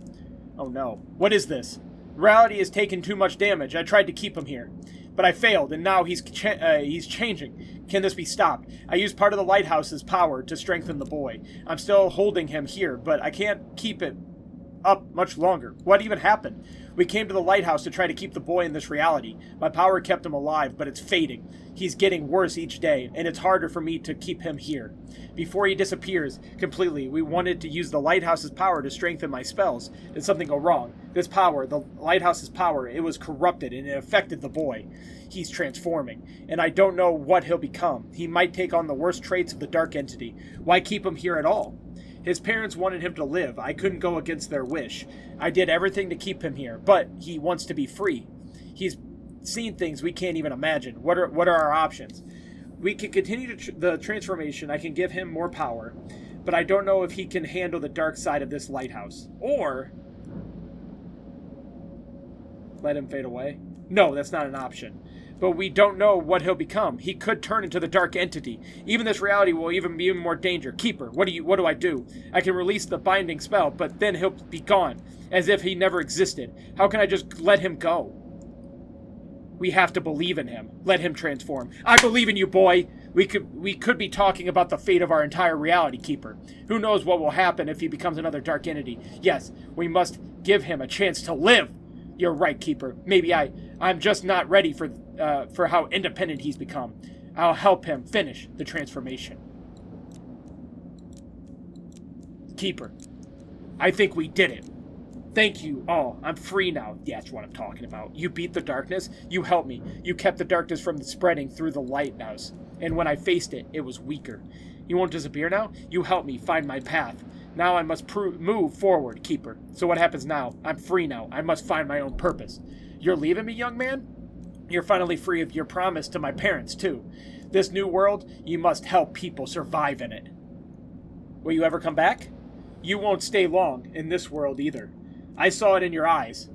Oh no. What is this? Reality has taken too much damage. I tried to keep him here, but I failed, and now he's changing. Can this be stopped? I used part of the Lighthouse's power to strengthen the boy. I'm still holding him here, but I can't keep it up much longer. What even happened? We came to the Lighthouse to try to keep the boy in this reality. My power kept him alive, but it's fading. He's getting worse each day, and it's harder for me to keep him here. Before he disappears completely, we wanted to use the Lighthouse's power to strengthen my spells. Did something go wrong? This power, the Lighthouse's power, it was corrupted, and it affected the boy. He's transforming, and I don't know what he'll become. He might take on the worst traits of the Dark Entity. Why keep him here at all? His parents wanted him to live. I couldn't go against their wish. I did everything to keep him here, but he wants to be free. He's seen things we can't even imagine. What are our options? We can continue the transformation. I can give him more power, but I don't know if he can handle the dark side of this lighthouse. Or let him fade away. No, that's not an option. But we don't know what he'll become. He could turn into the Dark Entity. Even this reality will even be in more danger. Keeper, what do I do? I can release the binding spell, but then he'll be gone, as if he never existed. How can I just let him go? We have to believe in him. Let him transform. I believe in you, boy! We could be talking about the fate of our entire reality, Keeper. Who knows what will happen if he becomes another Dark Entity. Yes, we must give him a chance to live! You're right, Keeper. Maybe I'm just not ready for how independent he's become. I'll help him finish the transformation. Keeper, I think we did it. Thank you all. I'm free now. Yeah, that's what I'm talking about. You beat the darkness. You helped me. You kept the darkness from spreading through the lighthouse. And when I faced it, it was weaker. You won't disappear now? You helped me find my path. Now I must move forward, Keeper. So what happens now? I'm free now. I must find my own purpose. You're leaving me, young man? You're finally free of your promise to my parents, too. This new world, you must help people survive in it. Will you ever come back? You won't stay long in this world either. I saw it in your eyes,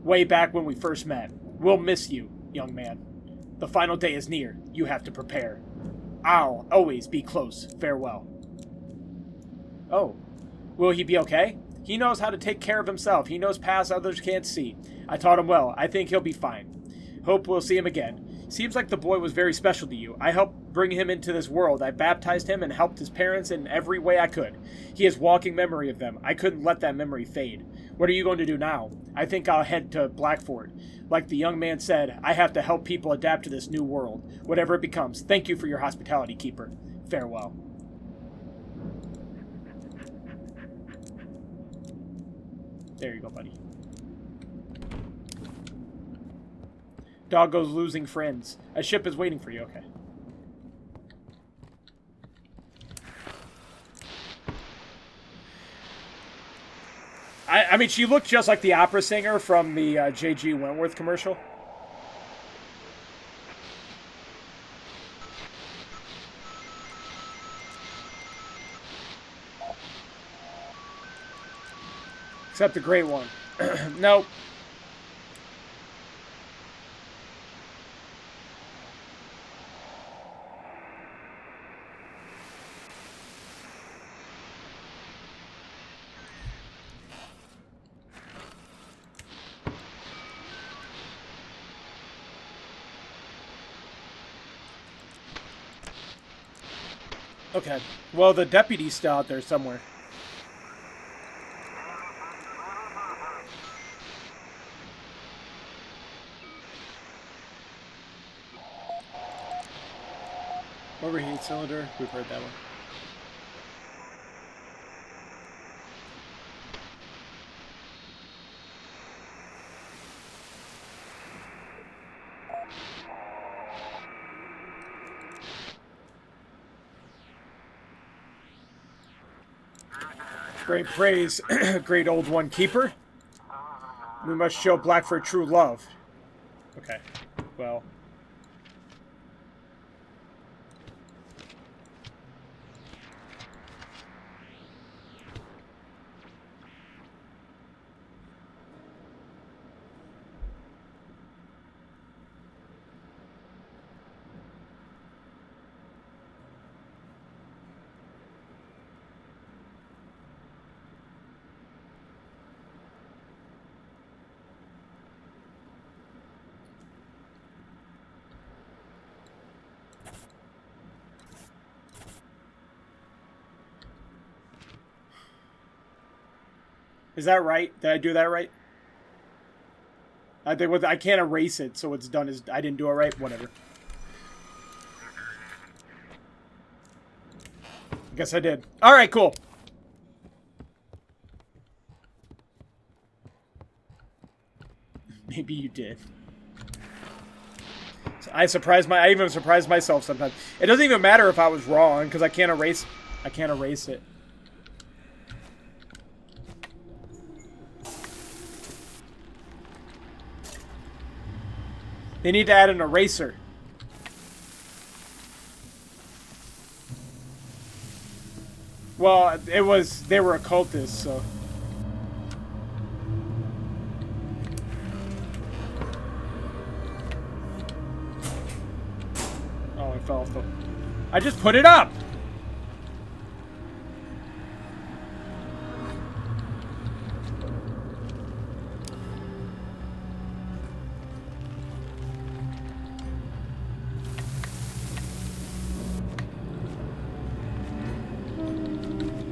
way back when we first met. We'll miss you, young man. The final day is near. You have to prepare. I'll always be close. Farewell. Oh. Will he be okay? He knows how to take care of himself. He knows paths others can't see. I taught him well. I think he'll be fine. Hope we'll see him again. Seems like the boy was very special to you. I helped bring him into this world. I baptized him and helped his parents in every way I could. He has walking memory of them. I couldn't let that memory fade. What are you going to do now? I think I'll head to Blackford. Like the young man said, I have to help people adapt to this new world, whatever it becomes. Thank you for your hospitality, Keeper. Farewell. There you go, buddy. Dog goes losing friends. A ship is waiting for you. Okay. I mean, she looked just like the opera singer from the J.G. Wentworth commercial. Except the great one. Nope. Okay. Well, the deputy's still out there somewhere. Overheat cylinder. We've heard that one. Great praise, great old one keeper. We must show Blackford true love. Okay, well. Is that right? Did I do that right? I think I can't erase it, so it's done as I didn't do it right. Whatever. I guess I did. All right, cool. Maybe you did. So I even surprised myself sometimes. It doesn't even matter if I was wrong because I can't erase it. They need to add an eraser. Well, they were occultists, so. Oh, I fell off the... I just put it up!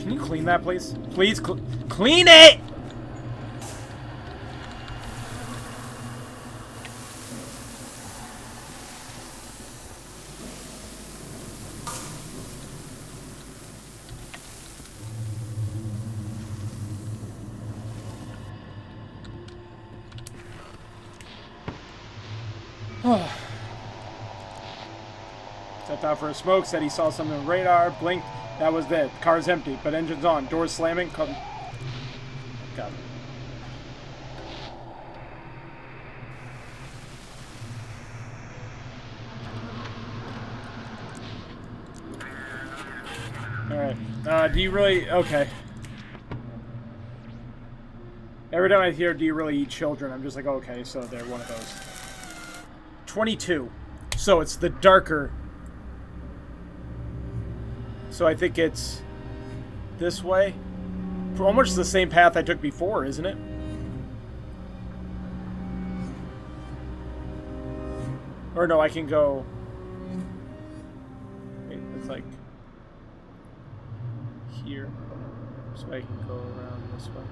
Can you clean that, please? Please clean it! Stepped out for a smoke, said he saw something on the radar, blinked. That was it. Car's empty, but engine's on. Doors slamming. God. Alright. Do you really... Okay. Every time I hear, do you really eat children? I'm just like, okay, so they're one of those. 22. So it's the darker... So I think it's this way. Almost the same path I took before, isn't it? Or no, I can go... Wait, it's like... here. So I can go around this way.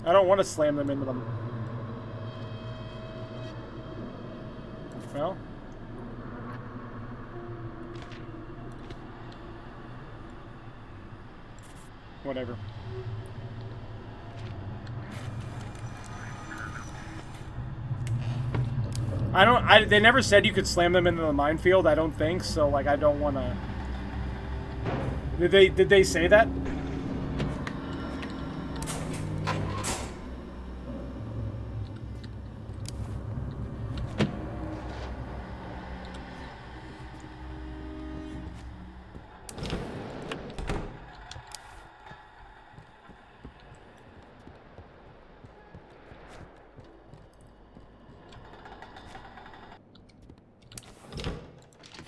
I don't want to slam them into them. Whatever. They never said you could slam them into the minefield, I don't think, so, like, I don't want to... Did they say that?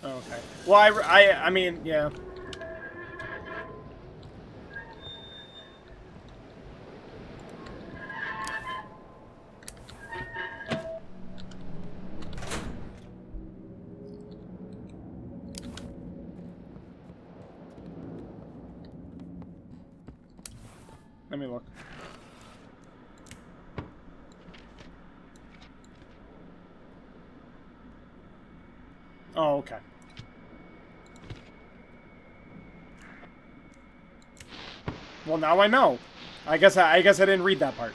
Okay. Well, I mean, yeah. Let me look. Oh, okay. Well, now I know. I guess I didn't read that part.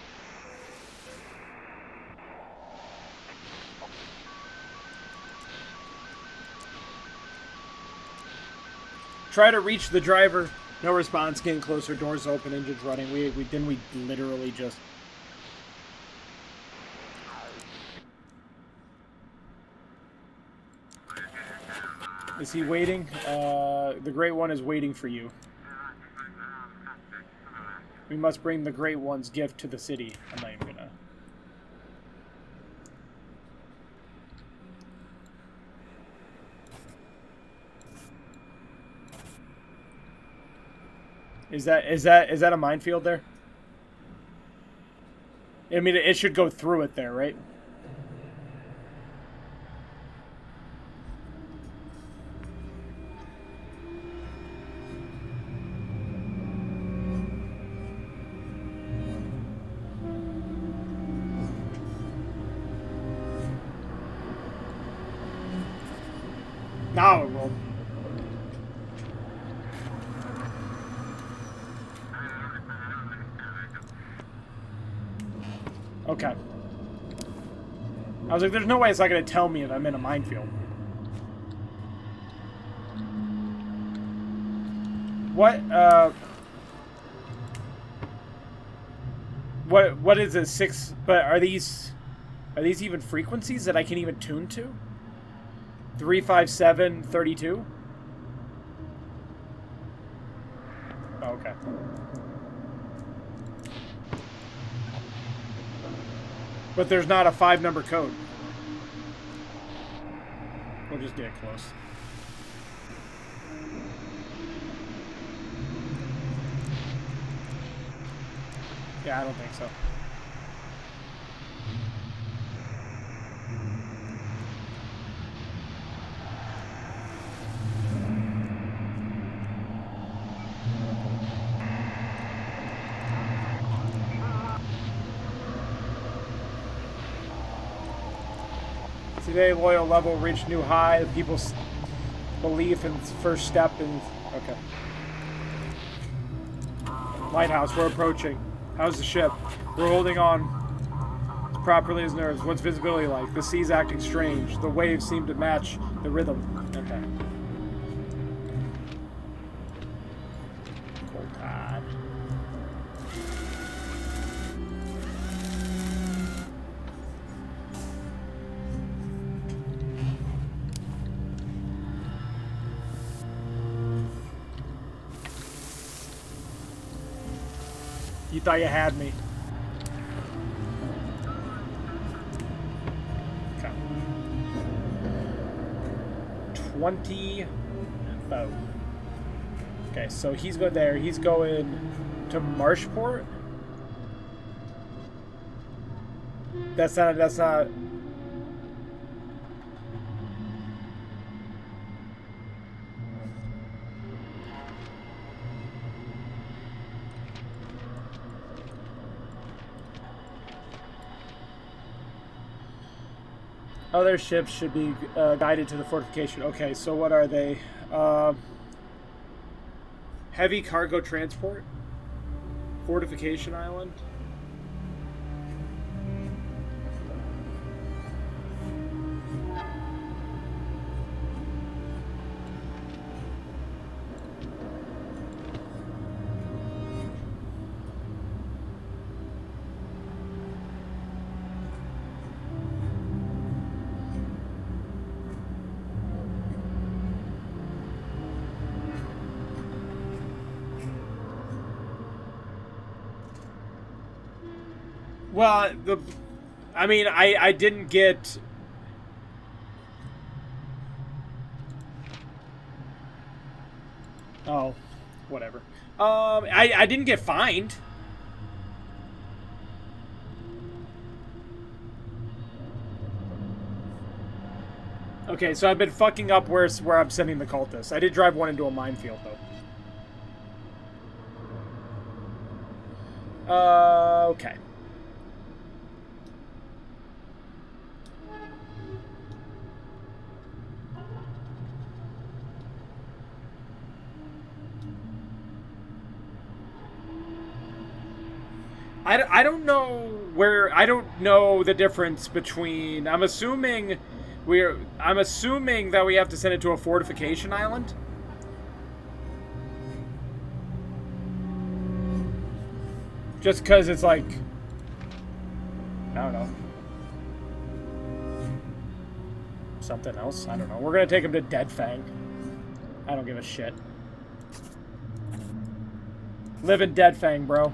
Try to reach the driver. No response. Getting closer. Doors open. Engines running. We literally just. Is he waiting? The Great One is waiting for you. We must bring the Great One's gift to the city. I'm not even gonna... Is that a minefield there? I mean, it should go through it there, right? Now it will. Okay. I was like, there's no way it's not going to tell me if I'm in a minefield. What is this? 6, but are these even frequencies that I can even tune to? 357 32? Oh, okay. But there's not a 5-number code. We'll just get close. Yeah, I don't think so. Today, loyal level reached new high. People's belief in first step in... Okay. Lighthouse, we're approaching. How's the ship? We're holding on as properly as nerves. What's visibility like? The sea's acting strange. The waves seem to match the rhythm. Okay. Cold tide. You thought you had me. Okay. 20 boat. Okay, so he's going there. He's going to Marshport. That's not. Other ships should be guided to the fortification. Okay, so what are they? Heavy cargo transport. Fortification Island? Well, I didn't get... Oh, whatever. I didn't get fined. Okay, so I've been fucking up where I'm sending the cultists. I did drive one into a minefield, though. Okay. I don't know where... I don't know the difference between... I'm assuming that we have to send it to a fortification island. Just because it's like... I don't know. Something else? I don't know. We're going to take him to Dead Fang. I don't give a shit. Live in Dead Fang, bro.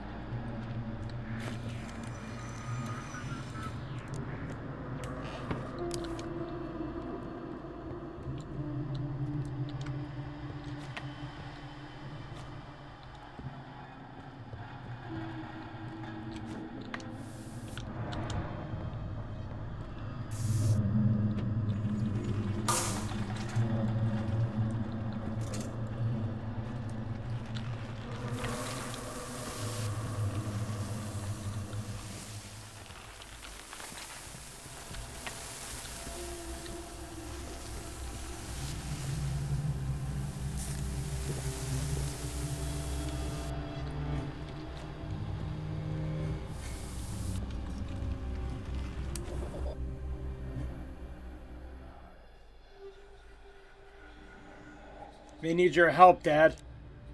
They need your help, Dad.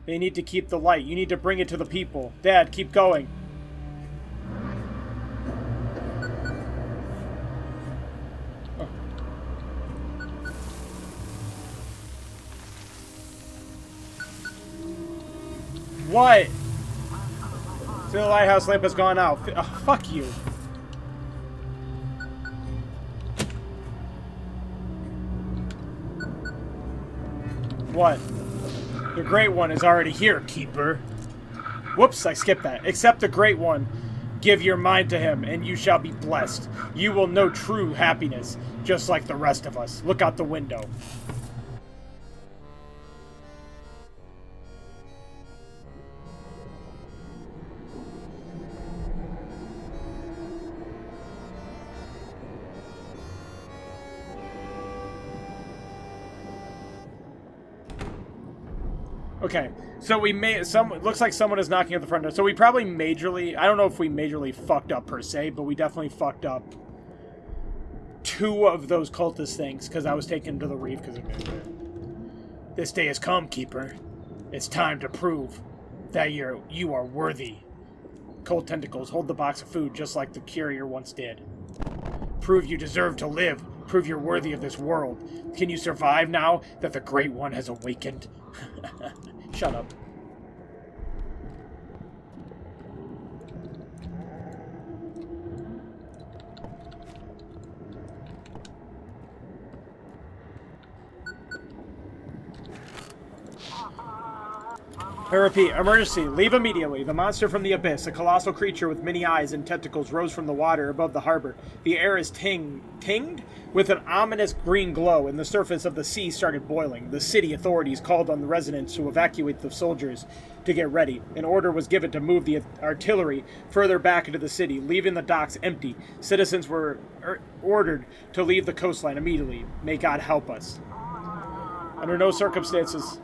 They need to keep the light. You need to bring it to the people. Dad, keep going. Oh. What? So the lighthouse lamp has gone out. Oh, fuck you. What? The Great One is already here, Keeper. Whoops, I skipped that. Accept the Great One. Give your mind to him, and you shall be blessed. You will know true happiness, just like the rest of us. Look out the window. Okay, so we may... looks like someone is knocking at the front door. So we probably majorly... I don't know if we majorly fucked up per se, but we definitely fucked up 2 of those cultist things, because I was taken to the reef because of it. This day has come, Keeper. It's time to prove that you are worthy. Cold tentacles hold the box of food just like the courier once did. Prove you deserve to live. Prove you're worthy of this world. Can you survive now that the Great One has awakened? Shut up. I repeat, emergency. Leave immediately. The monster from the abyss, a colossal creature with many eyes and tentacles, rose from the water above the harbor. The air is tinged with an ominous green glow, and the surface of the sea started boiling. The city authorities called on the residents to evacuate the soldiers to get ready. An order was given to move the artillery further back into the city, leaving the docks empty. Citizens were ordered to leave the coastline immediately. May God help us. Under no circumstances...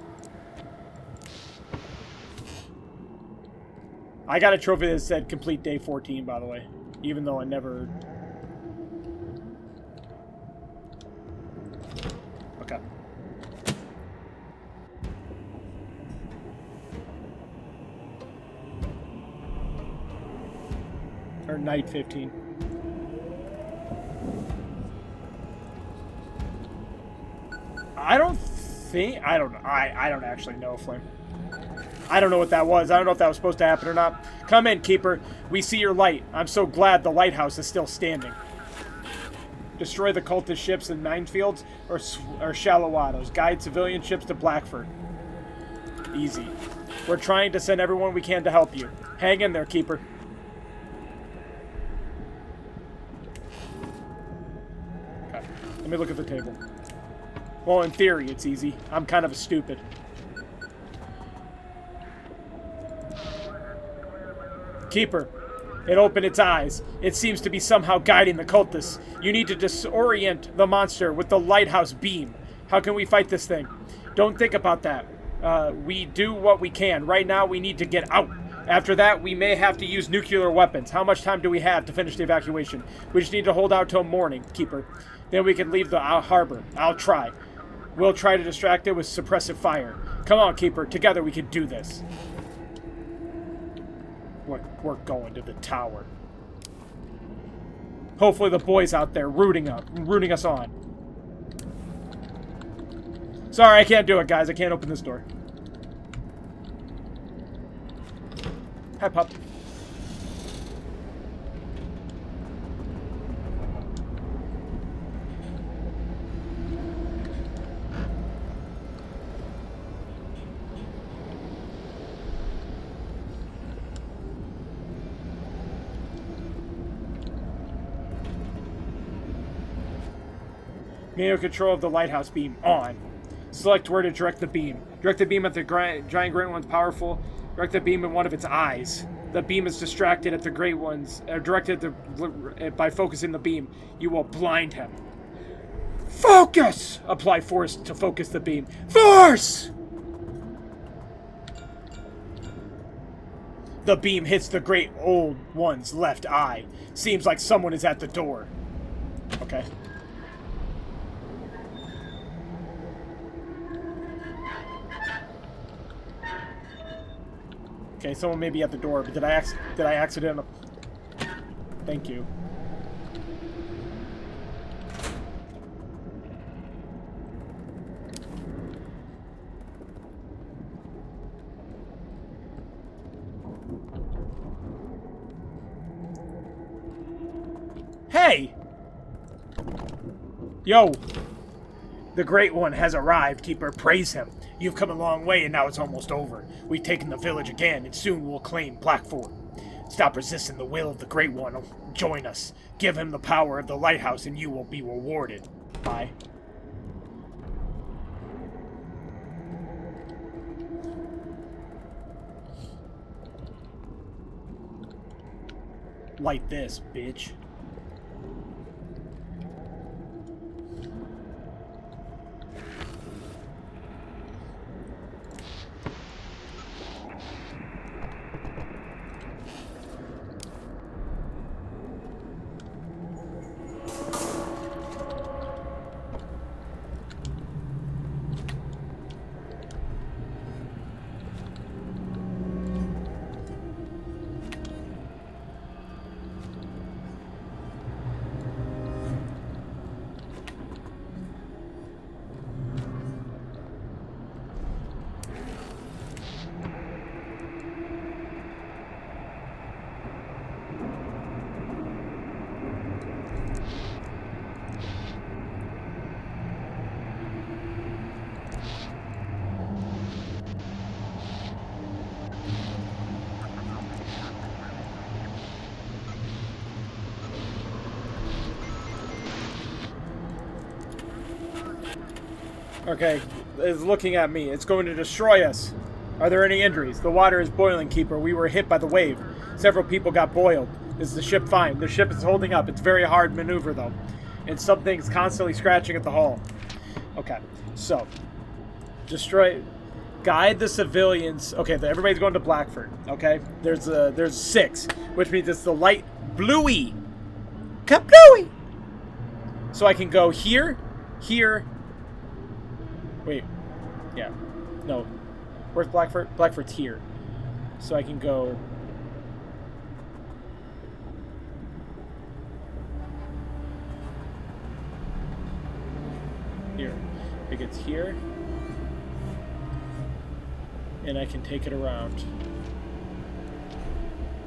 I got a trophy that said complete day 14, by the way. Even though I never... Okay. Or night 15. I don't know. I don't actually know, Flame. I don't know what that was. I don't know if that was supposed to happen or not. Come in, Keeper. We see your light. I'm so glad the lighthouse is still standing. Destroy the cultist ships in minefields or Shallowados. Guide civilian ships to Blackford. Easy. We're trying to send everyone we can to help you. Hang in there, Keeper. Okay. Let me look at the table. Well, in theory, it's easy. I'm kind of a stupid. Keeper. It opened its eyes. It seems to be somehow guiding the cultists. You need to disorient the monster with the lighthouse beam. How can we fight this thing? Don't think about that. We do what we can. Right now, we need to get out. After that, we may have to use nuclear weapons. How much time do we have to finish the evacuation? We just need to hold out till morning, Keeper. Then we can leave the harbor. I'll try. We'll try to distract it with suppressive fire. Come on, Keeper. Together we can do this. We're going to the tower. Hopefully the boys out there rooting us on. Sorry, I can't do it, guys. I can't open this door. Hi, pup. Manual control of the lighthouse beam on. Select where to direct the beam. Direct the beam at the giant great one's powerful. Direct the beam in one of its eyes. The beam is distracted at the great one's. By focusing the beam, you will blind him. Focus! Apply force to focus the beam. Force! The beam hits the great old one's left eye. Seems like someone is at the door. Okay. Okay, someone may be at the door, but did I accidentally... Thank you. Hey! Yo! The Great One has arrived. Keeper, praise him. You've come a long way, and now it's almost over. We've taken the village again, and soon we'll claim Blackford. Stop resisting the will of the Great One. Join us. Give him the power of the lighthouse, and you will be rewarded. Bye. Light this, bitch. Okay, it's looking at me. It's going to destroy us. Are there any injuries? The water is boiling, Keeper. We were hit by the wave. Several people got boiled. Is the ship fine? The ship is holding up. It's very hard maneuver, though. And something's constantly scratching at the hull. Okay, so. Destroy... Guide the civilians. Okay, everybody's going to Blackford. Okay, there's 6, which means it's the light bluey. Kablooey. So I can go here, here. Wait, yeah, no. Where's Blackford? Blackford's here. So I can go. Here. It gets here. And I can take it around.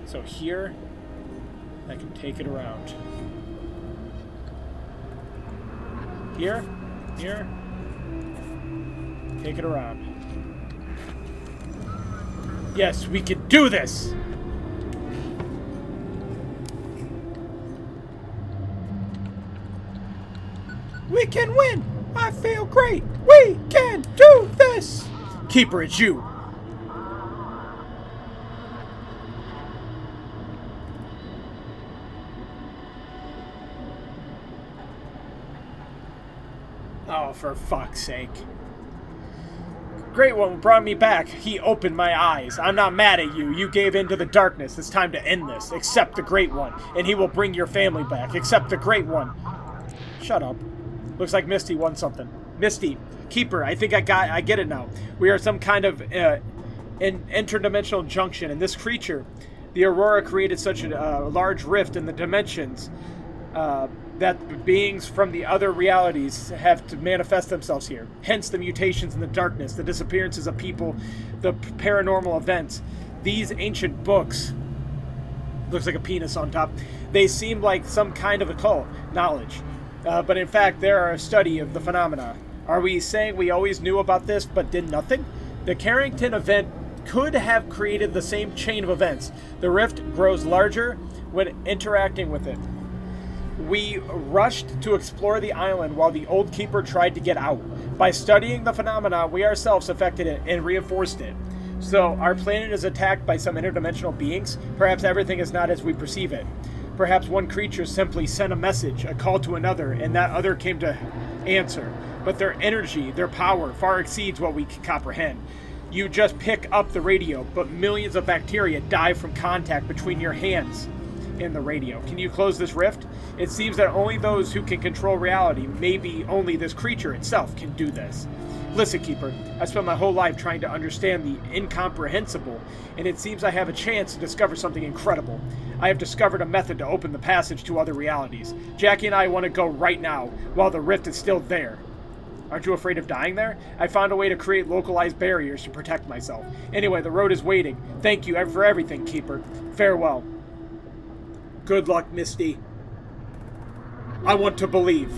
So here, I can take it around. Here, here, take it around. Yes, we can do this! We can win! I feel great! We can do this! Keeper, it's you! Oh, for fuck's sake. Great One brought me back. He opened my eyes. I'm not mad at you. You gave in to the darkness. It's time to end this. Accept the Great One, and he will bring your family back. Accept the Great One. Shut up. Looks like Misty won something. Misty, Keeper, I think I get it now. We are some kind of an interdimensional junction, and this creature, the Aurora, created such a large rift in the dimensions that beings from the other realities have to manifest themselves here. Hence the mutations in the darkness, the disappearances of people, the paranormal events. These ancient books, looks like a penis on top, they seem like some kind of occult knowledge. But in fact, they are a study of the phenomena. Are we saying we always knew about this but did nothing? The Carrington event could have created the same chain of events. The rift grows larger when interacting with it. We rushed to explore the island while the old keeper tried to get out. By studying the phenomena, we ourselves affected it and reinforced it. So, our planet is attacked by some interdimensional beings. Perhaps everything is not as we perceive it. Perhaps one creature simply sent a message, a call to another, and that other came to answer. But their energy, their power, far exceeds what we can comprehend. You just pick up the radio, but millions of bacteria die from contact between your hands and the radio. Can you close this rift? It seems that only those who can control reality, maybe only this creature itself, can do this. Listen, Keeper, I spent my whole life trying to understand the incomprehensible, and it seems I have a chance to discover something incredible. I have discovered a method to open the passage to other realities. Jackie and I want to go right now, while the rift is still there. Aren't you afraid of dying there? I found a way to create localized barriers to protect myself. Anyway, the road is waiting. Thank you for everything, Keeper. Farewell. Good luck, Misty. I want to believe.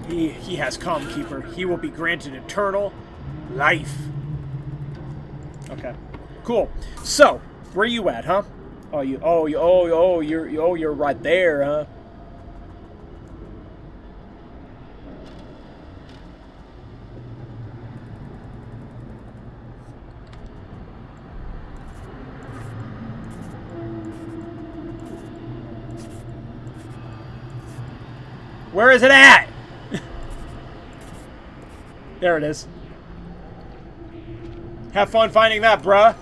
He has come, Keeper. He will be granted eternal life. Okay, cool. So, where are you at, huh? You're right there, huh? Where is it at? There it is. Have fun finding that, bruh.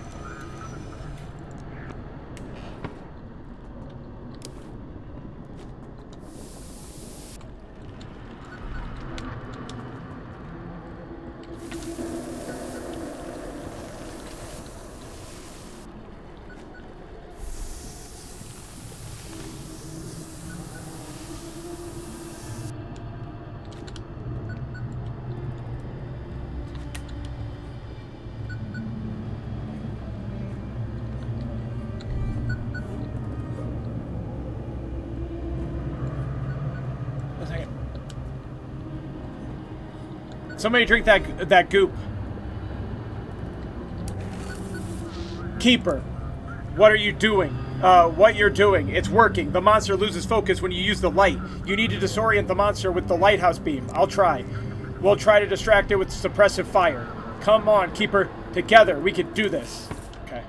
Somebody drink that goop. Keeper, what are you doing? what you're doing. It's working. The monster loses focus when you use the light. You need to disorient the monster with the lighthouse beam. I'll try. We'll try to distract it with suppressive fire. Come on, Keeper. Together, we can do this. Okay.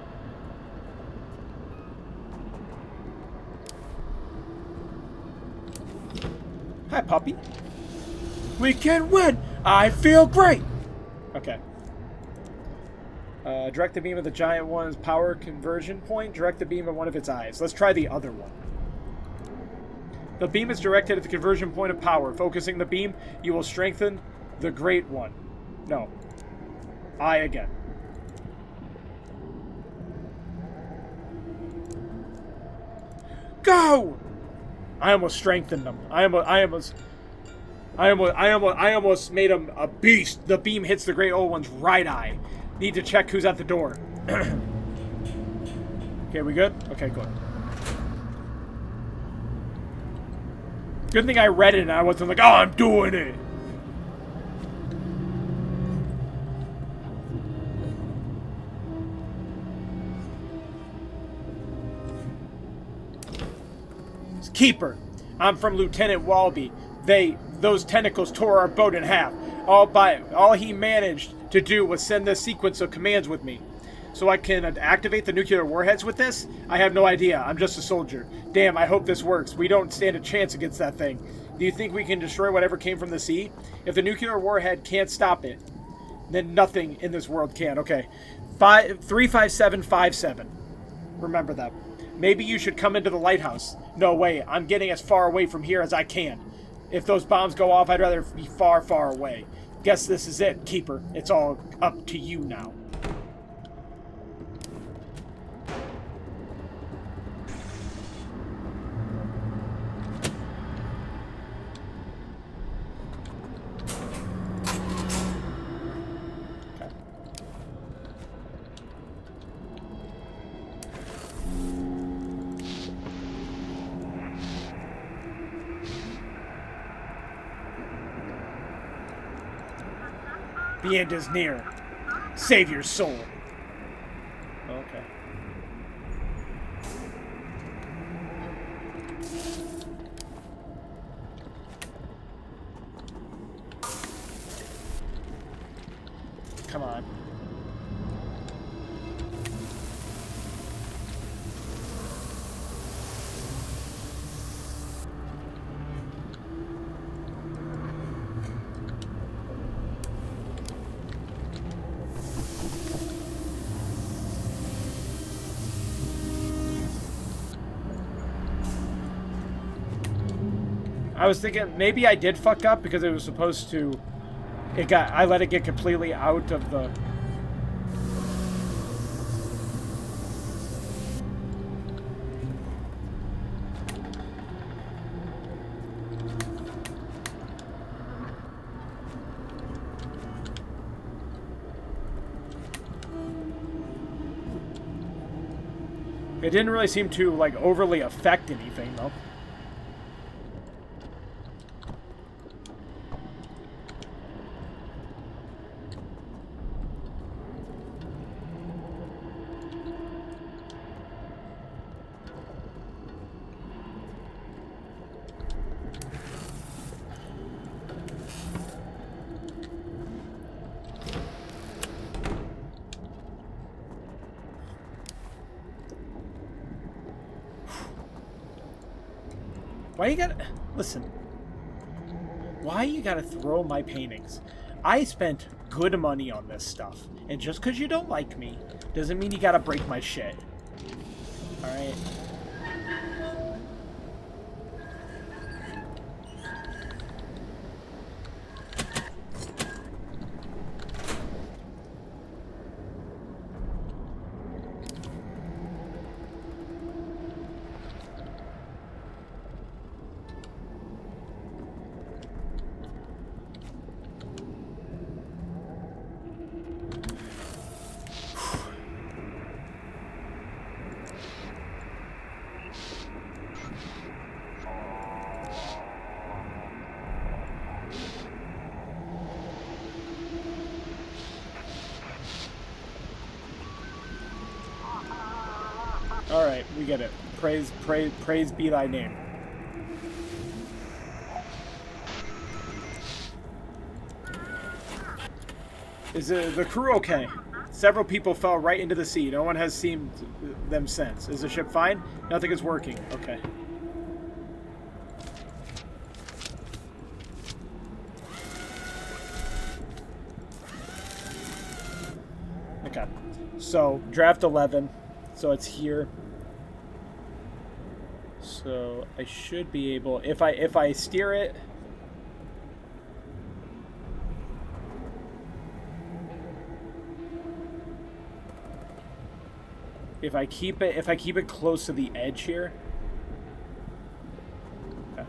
Hi, puppy. We can win. I feel great. Okay. Direct the beam of the giant one's power conversion point. Direct the beam at one of its eyes. Let's try the other one. The beam is directed at the conversion point of power. Focusing the beam, you will strengthen the great one. No. Eye again. Go! I almost strengthened them. I almost made him a beast. The beam hits the great old one's right eye. Need to check who's at the door. Okay, we good? Okay, good. Good thing I read it and I wasn't like, oh, I'm doing it. Keeper. I'm from Lieutenant Walby. Those tentacles tore our boat in half. All he managed to do was send this sequence of commands with me. So I can activate the nuclear warheads with this? I have no idea. I'm just a soldier. Damn, I hope this works. We don't stand a chance against that thing. Do you think we can destroy whatever came from the sea? If the nuclear warhead can't stop it, then nothing in this world can. Okay. 35757. Remember that. Maybe you should come into the lighthouse. No way. I'm getting as far away from here as I can. If those bombs go off, I'd rather be far, far away. Guess this is it, Keeper. It's all up to you now. The end is near. Save your soul. Okay. Come on. I was thinking maybe I did fuck up because it was supposed to. I let it get completely out of the. It didn't really seem to like overly affect anything though. Why you gotta... Listen. Why you gotta throw my paintings? I spent good money on this stuff. And just because you don't like me, doesn't mean you gotta break my shit. Alright? Alright, we get it. Praise be thy name. Is the crew okay? Several people fell right into the sea. No one has seen them since. Is the ship fine? Nothing is working. Okay. Okay. So, draft 11. So it's here. So I should be able, if I steer it. If I keep it close to the edge here. Okay.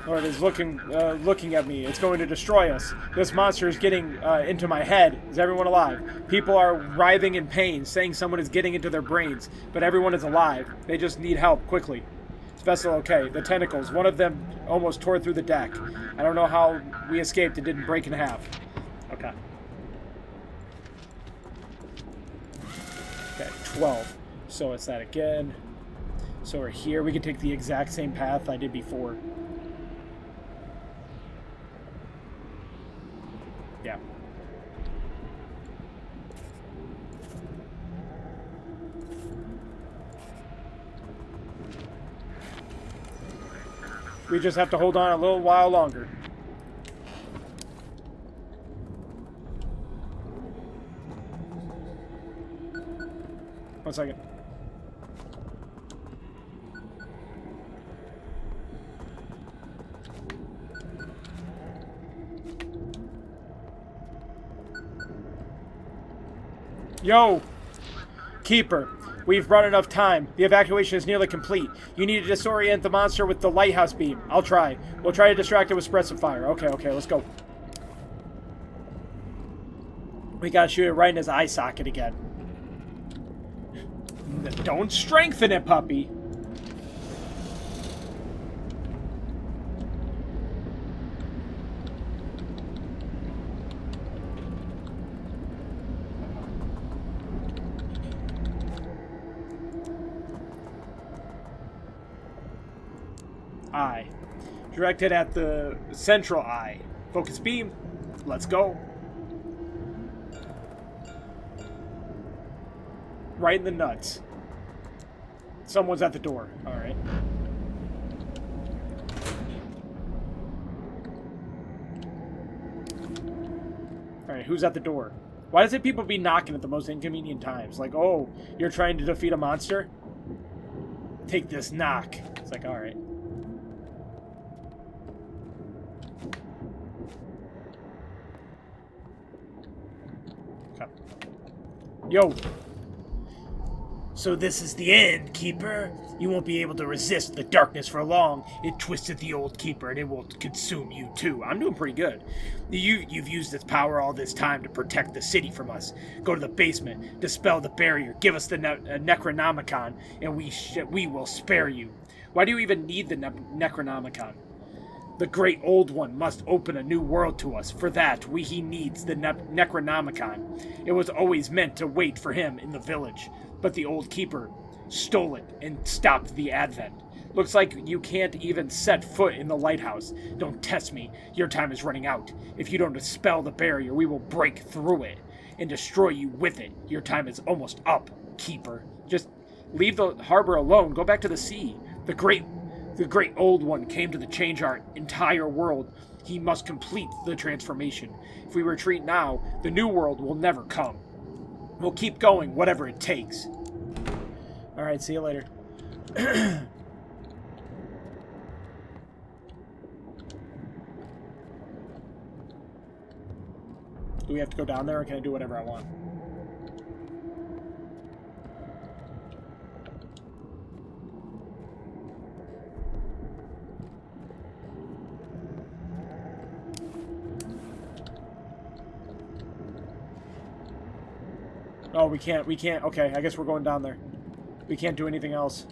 Or it is looking at me. It's going to destroy us. This monster is getting into my head. Is everyone alive? People are writhing in pain, saying someone is getting into their brains, but everyone is alive. They just need help, quickly. Is vessel okay? The tentacles. One of them almost tore through the deck. I don't know how we escaped. It didn't break in half. Okay. Okay, 12. So it's that again. So we're here. We can take the exact same path I did before. Yeah. We just have to hold on a little while longer. One second. Yo! Keeper, we've brought enough time. The evacuation is nearly complete. You need to disorient the monster with the lighthouse beam. I'll try. We'll try to distract it with suppressive fire. Okay, let's go. We gotta shoot it right in his eye socket again. Don't strengthen it, puppy. Eye. Directed at the central eye. Focus beam. Let's go. Right in the nuts. Someone's at the door. Alright. Alright, who's at the door? Why does it people be knocking at the most inconvenient times? Like, oh, you're trying to defeat a monster? Take this knock. It's like, alright. Yo. So this is the end, Keeper. You won't be able to resist the darkness for long. It twisted the old Keeper, and it will consume you too. I'm doing pretty good. You've used its power all this time to protect the city from us. Go to the basement, dispel the barrier, give us the Necronomicon, and we will spare you. Why do you even need the Necronomicon? The great old one must open a new world to us. For that, he needs the Necronomicon. It was always meant to wait for him in the village, but the old Keeper stole it and stopped the advent. Looks like you can't even set foot in the lighthouse. Don't test me. Your time is running out. If you don't dispel the barrier, we will break through it and destroy you with it. Your time is almost up, Keeper. Just leave the harbor alone. Go back to the sea. The great old one came to change our entire world. He must complete the transformation. If we retreat now, the new world will never come. We'll keep going, whatever it takes. Alright, see you later. Do we have to go down there, or can I do whatever I want? Oh, we can't. We can't. Okay, I guess we're going down there. We can't do anything else.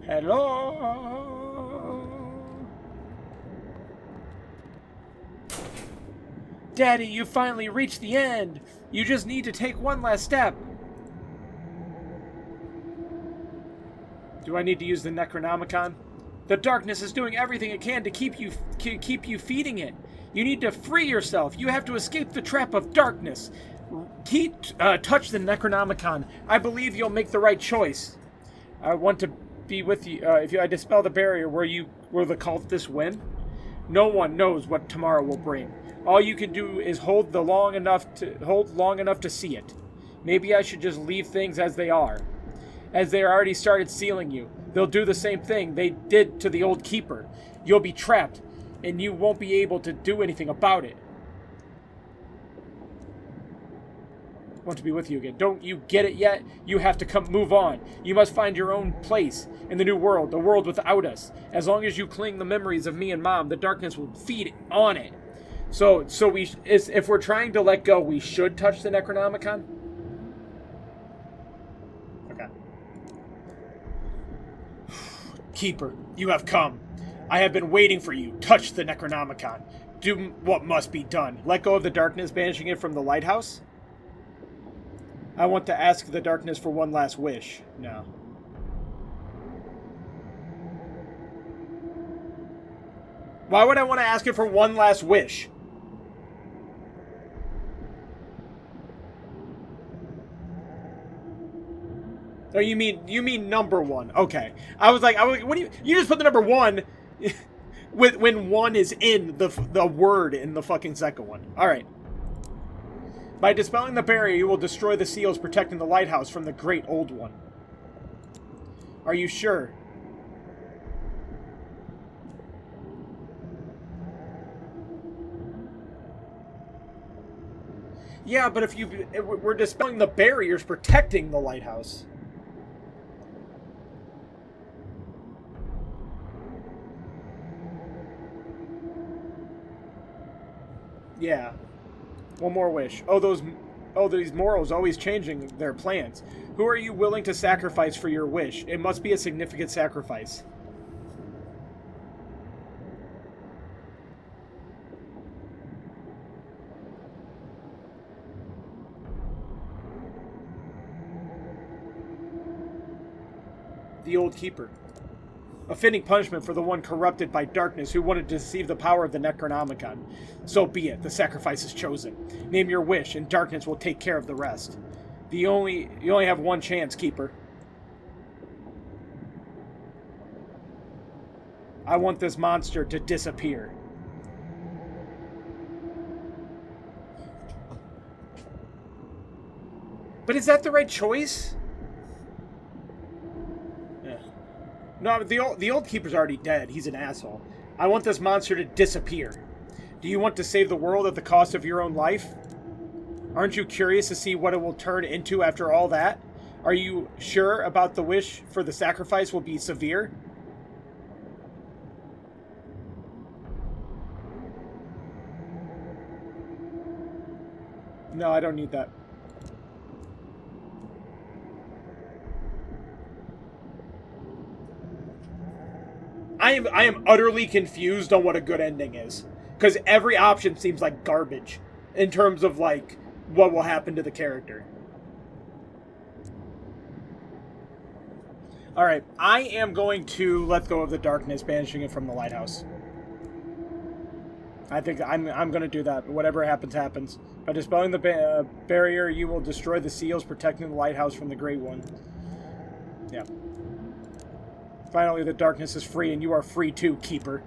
Hello? Daddy, you finally reached the end! You just need to take one last step! Do I need to use the Necronomicon? The darkness is doing everything it can to keep you feeding it. You need to free yourself. You have to escape the trap of darkness. Touch the Necronomicon. I believe you'll make the right choice. I want to be with you. If I dispel the barrier, will the cultists win? No one knows what tomorrow will bring. All you can do is hold long enough to see it. Maybe I should just leave things as they are. As they already started sealing you. They'll do the same thing they did to the old keeper. You'll be trapped, and you won't be able to do anything about it. I want to be with you again. Don't you get it yet? You have to move on. You must find your own place in the new world, the world without us. As long as you cling the memories of me and Mom, the darkness will feed on it. So if we're trying to let go, we should touch the Necronomicon? Okay. Keeper, you have come. I have been waiting for you. Touch the Necronomicon. Do what must be done. Let go of the darkness, banishing it from the lighthouse? I want to ask the darkness for one last wish. No. Why would I want to ask it for one last wish? Oh, you mean number one? Okay. I was like, what do you just put the number one when one is in the word in the fucking second one? All right. By dispelling the barrier, you will destroy the seals protecting the lighthouse from the great old one. Are you sure? Yeah, but if we're dispelling the barriers protecting the lighthouse. Yeah. One more wish. These morals always changing their plans. Who are you willing to sacrifice for your wish? It must be a significant sacrifice. The old keeper. A fitting punishment for the one corrupted by darkness who wanted to deceive the power of the Necronomicon. So be it. The sacrifice is chosen. Name your wish, and darkness will take care of the rest. You only have one chance, Keeper. I want this monster to disappear. But is that the right choice? No, the old keeper's already dead. He's an asshole. I want this monster to disappear. Do you want to save the world at the cost of your own life? Aren't you curious to see what it will turn into after all that? Are you sure about the wish for the sacrifice will be severe? No, I don't need that. I am utterly confused on what a good ending is. Because every option seems like garbage. In terms of, like, what will happen to the character. Alright, I am going to let go of the darkness, banishing it from the lighthouse. I think I'm going to do that. Whatever happens, happens. By dispelling the barrier, you will destroy the seals protecting the lighthouse from the Great One. Yeah. Finally, the darkness is free, and you are free too, Keeper.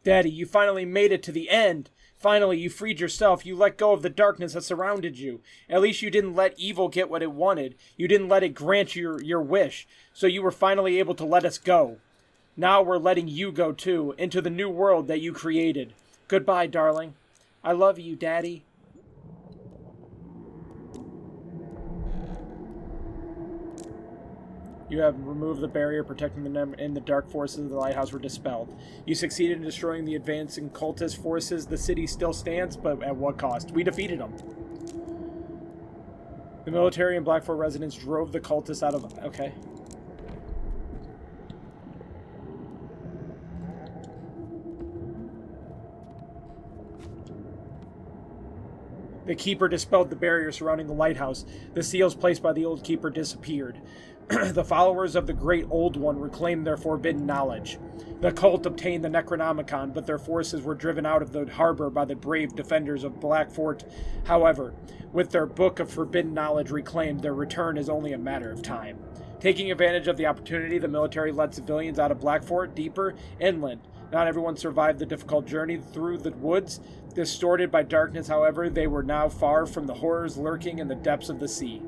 Daddy, you finally made it to the end. Finally, you freed yourself. You let go of the darkness that surrounded you. At least you didn't let evil get what it wanted. You didn't let it grant your wish. So you were finally able to let us go. Now we're letting you go too, into the new world that you created. Goodbye, darling. I love you, Daddy. You have removed the barrier protecting them, and the dark forces of the lighthouse were dispelled. You succeeded in destroying the advancing cultist forces. The city still stands, but at what cost? We defeated them. The military and Black Fort residents drove the cultists out of... Okay. The keeper dispelled the barrier surrounding the lighthouse. The seals placed by the old keeper disappeared. The followers of the Great Old One reclaimed their forbidden knowledge. The cult obtained the Necronomicon, but their forces were driven out of the harbor by the brave defenders of Black Fort. However, with their book of forbidden knowledge reclaimed, their return is only a matter of time. Taking advantage of the opportunity, the military led civilians out of Black Fort deeper inland. Not everyone survived the difficult journey through the woods. Distorted by darkness, however, they were now far from the horrors lurking in the depths of the sea.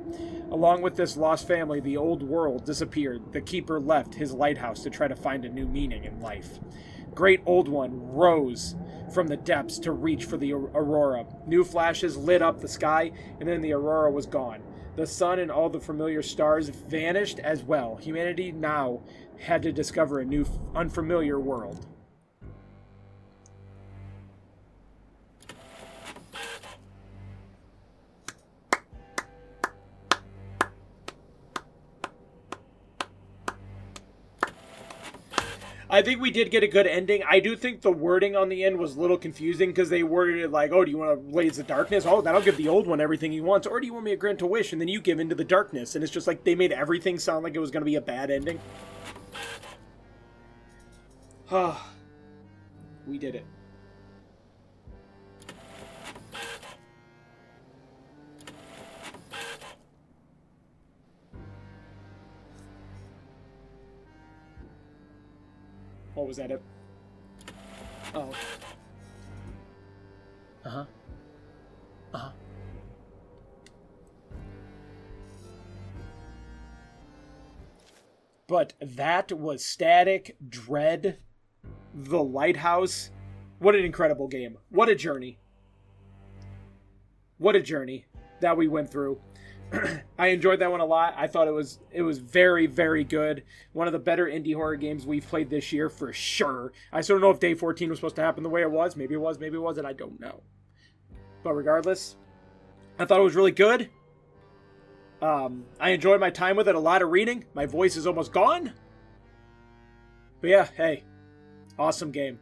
Along with this lost family, the old world disappeared. The keeper left his lighthouse to try to find a new meaning in life. Great Old One rose from the depths to reach for the aurora. New flashes lit up the sky, and then the aurora was gone. The sun and all the familiar stars vanished as well. Humanity now had to discover a new, unfamiliar world. I think we did get a good ending. I do think the wording on the end was a little confusing because they worded it like, oh, do you want to raise the darkness? Oh, that'll give the old one everything he wants. Or do you want me to grant a wish and then you give into the darkness? And it's just like they made everything sound like it was going to be a bad ending. We did it. What was that? Oh. Uh-huh. Uh-huh. But that was Static Dread, The Lighthouse. What an incredible game. What a journey. What a journey that we went through. I enjoyed that one a lot. I thought it was very, very good. One of the better indie horror games we've played this year for sure. I still don't know if day 14 was supposed to happen the way it was. Maybe it was, maybe it wasn't. I don't know. But regardless, I thought it was really good. I enjoyed my time with it. A lot of reading. My voice is almost gone. But yeah, hey, awesome game.